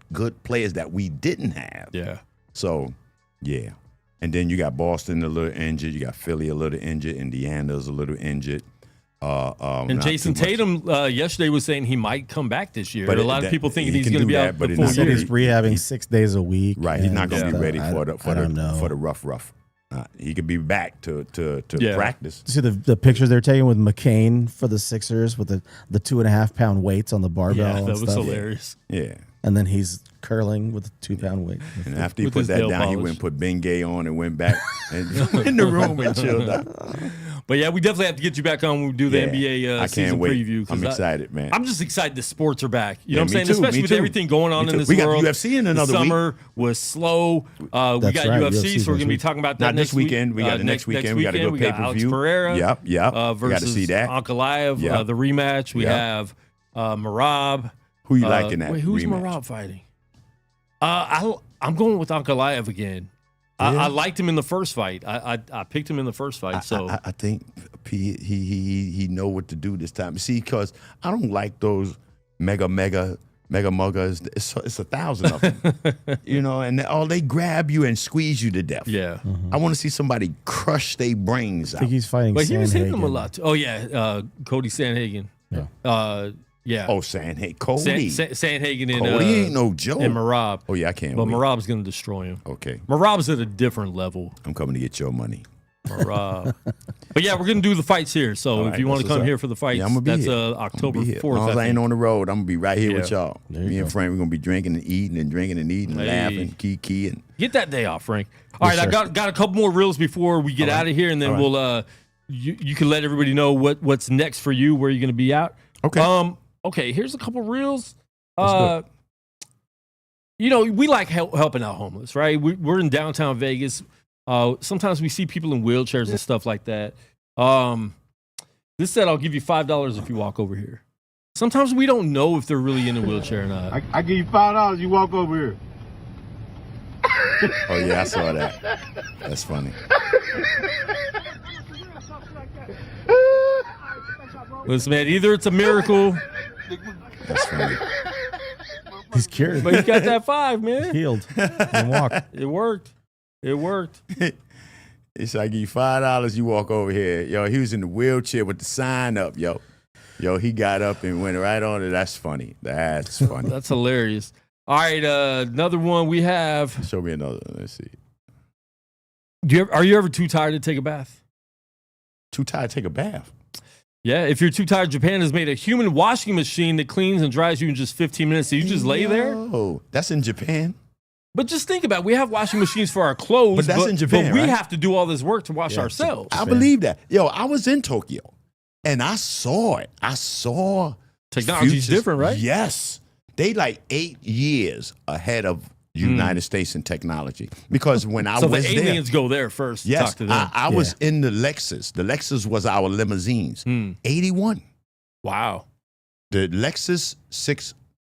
C: players that we didn't have.
A: Yeah.
C: So, yeah. And then you got Boston a little injured. You got Philly a little injured. Indiana's a little injured.
A: And
C: not
A: Jason
C: too much.
A: Tatum yesterday was saying he might come back this year.
C: But
A: a lot of people thinking
C: he
A: he's
C: can
A: going to
C: do
A: be
C: that,
A: out
C: but
A: the
C: it's
A: full
C: not-
B: He said
A: year.
B: he's rehabbing 6 days a week.
C: Right, he's not going to
B: and,
C: be ready
B: I
C: for
B: don't know.
C: the rough. He could be back to
A: Yeah.
C: practice.
B: See the pictures they're taking with McCain for the Sixers with the 2.5 pound weights on the barbell.
A: Yeah,
B: and
A: that was
B: stuff.
A: hilarious.
C: Yeah.
B: And then he's curling with a 2 pound weight.
C: And after he
A: With
C: put
A: his
C: that
A: nail
C: down, he
A: polish.
C: went and put Bengay on and went back and in the room and chilled out.
A: But yeah, we definitely have to get you back on when we do the
C: Yeah,
A: NBA
C: I can't
A: season
C: wait.
A: preview. 'cause
C: I'm excited, man.
A: I'm just excited the sports are back. You
C: Yeah,
A: know what I'm
C: me
A: saying?
C: too,
A: Especially
C: me
A: with
C: too.
A: everything going on
C: Me
A: in
C: too.
A: this
C: We got
A: world.
C: UFC in another
A: the
C: week.
A: summer was slow. We got
B: That's right,
A: UFC,
B: UFC
A: so we're going to be
B: next
A: talking about that
C: Not
A: next
C: this weekend. We got the next weekend. We got to go
A: We got Alex
C: pay-per-view.
A: Pereira.
C: Yep. We got to
A: Versus
C: see that.
A: Ankalaev,
C: Yep.
A: the rematch. We
C: Yep.
A: have Marab.
C: Who you like in that
A: Wait, who's
C: rematch?
A: Marab fighting? I'm going with Ankalaev again. I liked him in the first fight. I picked him in the first fight. So
C: I think he know what to do this time. See, because I don't like those mega muggers. It's 1,000 of them, you know, and they grab you and squeeze you to death.
A: yeah.
C: I want to see somebody crush their brains
B: I
C: out.
B: think he's fighting
A: But he was hitting him a
B: Sandhagen.
A: lot. Too. Oh yeah, Cody Sandhagen.
B: Yeah.
A: Yeah.
C: Oh, Cody.
A: Sandhagen and
C: Cody ain't no joke.
A: and Marab.
C: Oh yeah, I can't
A: But
C: wait.
A: Marab's going to destroy him.
C: Okay,
A: Marab's at a different level.
C: I'm coming to get your money.
A: Marab. But yeah, we're going to do the fights here. So
C: All
A: if
C: right,
A: you want to
C: that's what's
A: come
C: up.
A: here for the fights,
C: Yeah, I'm gonna be
A: that's
C: here.
A: October
C: I'ma be here.
A: 4th.
C: As long as I ain't on the road, I'm gonna be right here with
A: Yeah.
C: y'all.
B: There you
C: Me and
B: go.
C: Frank, we're gonna be drinking and eating and drinking and eating and
A: Hey.
C: laughing, kiki and
A: Get that day off, Frank. All right,
B: Yes,
A: I
B: sir.
A: got a couple more reels before we get
C: All right.
A: out of here, and then
C: All right.
A: we'll you can let everybody know what's next for you, where you're going to be out.
C: Okay.
A: Okay, here's a couple reels.
C: Let's do
A: You know, we like helping out homeless, right? We're in downtown Vegas. Sometimes we see people in wheelchairs and stuff like that. This said, I'll give you $5 if you walk over here. Sometimes we don't know if they're really in a wheelchair or not.
H: I give you $5, you walk over here.
C: Oh yeah, I saw that. That's funny.
A: Listen, man, either it's a miracle.
C: That's funny.
B: He's cured.
A: But he got that 5, man.
B: Healed. And walked.
A: It worked. It worked.
C: It's like, give you $5, you walk over here. Yo, he was in the wheelchair with the sign up, yo. Yo, he got up and went right on it. That's funny. That's funny.
A: That's hilarious. All right, another one we have.
C: Show me another one. Let's see.
A: Are you ever too tired to take a bath?
C: Too tired to take a bath?
A: Yeah, if you're too tired, Japan has made a human washing machine that cleans and dries you in just 15 minutes. So you just lay there.
C: Oh, that's in Japan?
A: But just think about it. We have washing machines for our clothes.
C: But that's in Japan,
A: But we
C: right?
A: have to do all this work to wash ourselves.
C: I believe that. Yo, I was in Tokyo, and I saw it. I saw
A: Technology's
C: futures.
A: different, right?
C: Yes. They like 8 years ahead of United States in technology. Because when I
A: So
C: was
A: the
C: there,
A: aliens go there first to
C: yes,
A: talk to them.
C: I was in the Lexus. The Lexus was our limousines. 81.
A: Wow.
C: The Lexus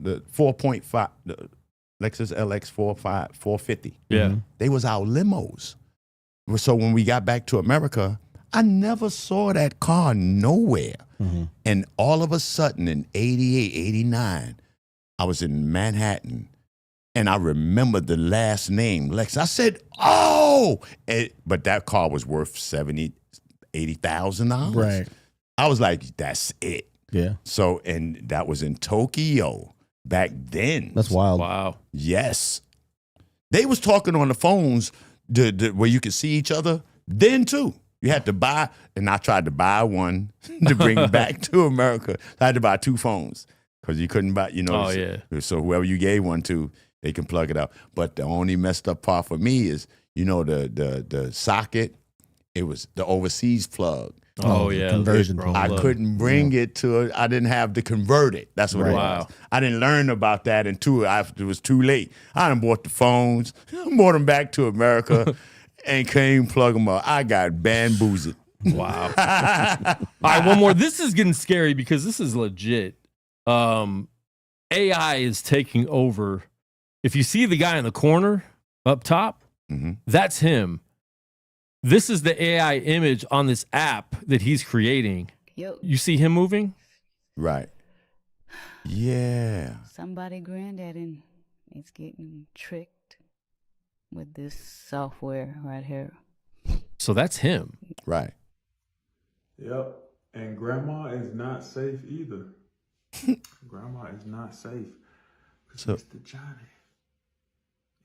C: 4.5, the Lexus LX 450.
A: Yeah.
C: They was our limos. So when we got back to America, I never saw that car nowhere. And all of a sudden in 88, 89, I was in Manhattan. And I remember the last name, Lex. I said, oh! But that car was worth $70,000, $80,000.
B: Right.
C: I was like, that's it.
B: Yeah.
C: So, and that was in Tokyo back then.
B: That's wild.
A: Wow.
C: Yes. They was talking on the phones where you could see each other then, too. You had to buy, and I tried to buy one to bring it back to America. I had to buy 2 phones because you couldn't buy,
A: Oh, yeah.
C: So whoever you gave one to, they can plug it up. But the only messed up part for me is, the socket, it was the overseas plug.
A: Oh, yeah.
B: Conversion.
C: I couldn't bring it to it. I didn't have to convert it. That's what it was.
A: Wow.
C: I didn't learn about that until it was too late. I done bought the phones, brought them back to America, and came plug them up. I got bamboozled.
A: Wow. All right, one more. This is getting scary because this is legit. AI is taking over. If you see the guy in the corner up top, that's him. This is the AI image on this app that he's creating.
I: Yo.
A: You see him moving?
C: Right. Yeah.
I: Somebody granddaddy is getting tricked with this software right here.
A: So that's him.
C: Right.
H: Yep. And grandma is not safe either. Grandma is not safe.
C: So-
H: Mr. Johnny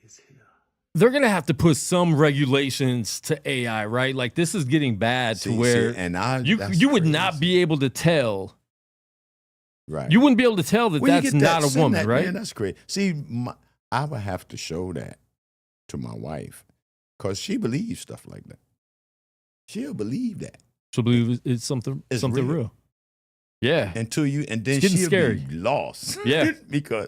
H: is here.
A: They're going to have to put some regulations to AI, right? Like this is getting bad to where you would not be able to tell.
C: Right.
A: You wouldn't be able to tell that
C: Where you
A: that's
C: get that?
A: not a
C: Send
A: woman,
C: that,
A: right?
C: Man, that's great. See, I would have to show that to my wife because she believes stuff like that. She'll believe that.
A: She'll believe it's something real. Yeah.
C: And then
A: It's getting
C: she'll
A: scary.
C: be lost.
A: Yeah.
C: Because,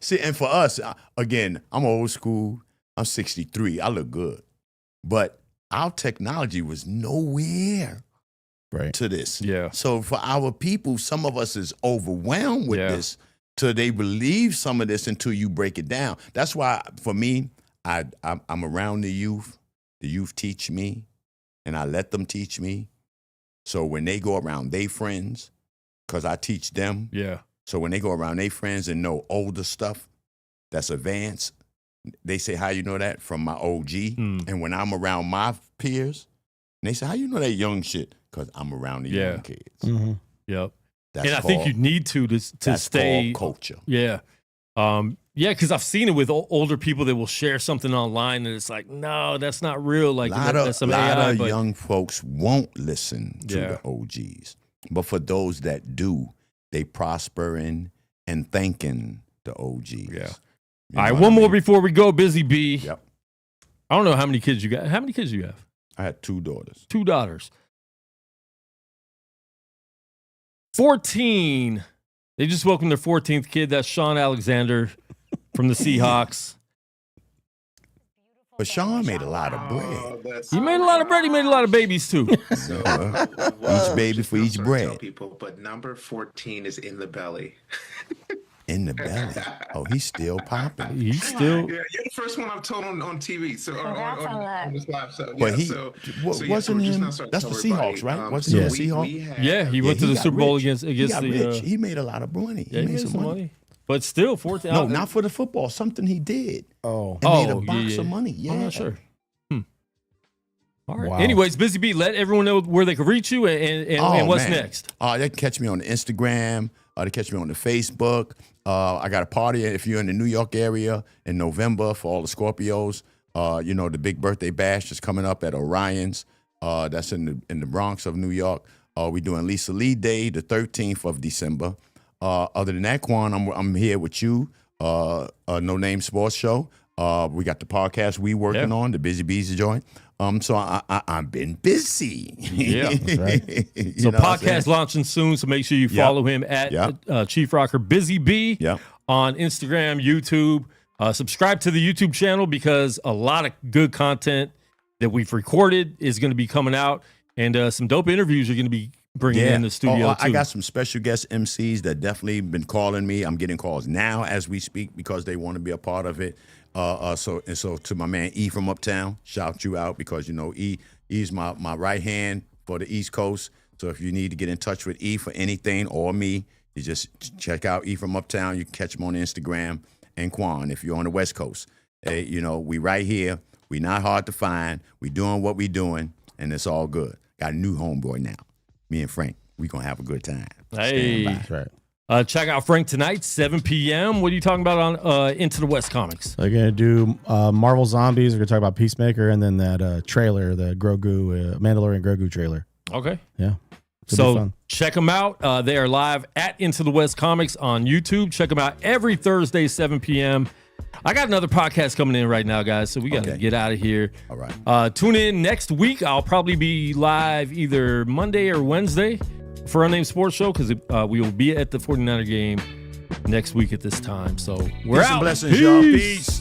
C: see, and for us, again, I'm old school. I'm 63. I look good. But our technology was nowhere to this.
A: Yeah.
C: So for our people, some of us is overwhelmed with this till they believe some of this until you break it down. That's why, for me, I'm around the youth. The youth teach me, and I let them teach me. So when they go around their friends, because I teach them.
A: Yeah.
C: So when they go around their friends and know older stuff that's advanced, they say, how you know that? From my OG. And when I'm around my peers, they say, how you know that young shit? Because I'm around the young kids.
A: Yep.
C: That's
A: and I think you need to
C: that's
A: stay
C: called culture.
A: Yeah. Yeah, because I've seen it with older people that will share something online and it's like, no, that's not real. Like that's some
C: a lot
A: AI.
C: of
A: But
C: young folks won't listen to the OGs. But for those that do, they prospering and thanking the OGs.
A: Yeah.
C: You know
A: all right,
C: what
A: one
C: I
A: more
C: mean?
A: before we go, Busy B.
C: Yep.
A: I don't know how many kids you got. How many kids do you have?
C: I had 2 daughters.
A: 2 daughters. 14. They just welcomed their 14th kid. That's Sean Alexander from the Seahawks.
C: But Sean made a lot of bread.
A: He made a lot of bread. He made a lot of babies too.
C: Each baby for each bread.
J: People, but number 14 is in the belly.
C: In the belly. Oh, he's still popping.
A: He's still.
J: Yeah, you're the first one I've told on TV. So on this live. So
C: But wasn't him? That's the Seahawks, right? Wasn't he the Seahawks?
A: Yeah, he went to the Super Bowl against
C: He got
A: the.
C: rich. He made a lot of money.
A: Yeah, he made some money. But still, 14.
C: No, not for the football. Something he did.
B: Oh.
C: And made a box of money. Yeah.
A: I'm not sure. All right.
B: Wow.
A: Anyways, Busy Bee, let everyone know where they can reach you and what's next.
C: They can catch me on the Instagram. They catch me on the Facebook. I got a party if you're in the New York area in November for all the Scorpios. The big birthday bash is coming up at Orion's. That's in the Bronx of New York. We're doing Lisa Lee Day, the 13th of December. Other than that, Quan, I'm here with you. No Name Sports Show. We got the podcast we working on, the Busy Bees joint. So I've been busy.
A: Yeah,
B: that's right.
A: So podcast launching soon. So make sure you follow him at Chief Rocker Busy Bee on Instagram, YouTube. Subscribe to the YouTube channel because a lot of good content that we've recorded is going to be coming out, and some dope interviews are going to be bringing in the studio too.
C: I got some special guest MCs that definitely been calling me. I'm getting calls now as we speak because they want to be a part of it. So to my man E from Uptown, shout you out because E's my right hand for the East Coast. So if you need to get in touch with E for anything or me, you just check out E from Uptown. You can catch him on Instagram. And Quan, if you're on the West Coast, we right here. We not hard to find. We doing what we doing, and it's all good. Got a new homeboy now. Me and Frank, we gonna have a good time.
A: Hey,
B: That's right.
A: Check out Frank tonight, 7 p.m. What are you talking about on Into the West Comics?
B: They're going to do Marvel Zombies. We're going to talk about Peacemaker and then that trailer, the Grogu, Mandalorian Grogu trailer.
A: Okay.
B: Yeah.
A: So check them out. They are live at Into the West Comics on YouTube. Check them out every Thursday, 7 p.m. I got another podcast coming in right now, guys, so we got to get out of here.
C: All right.
A: Tune in next week. I'll probably be live either Monday or Wednesday for Unnamed Sports Show because we will be at the 49er game next week at this time. So we're
C: Peace
A: out.
C: and blessings, y'all. Peace.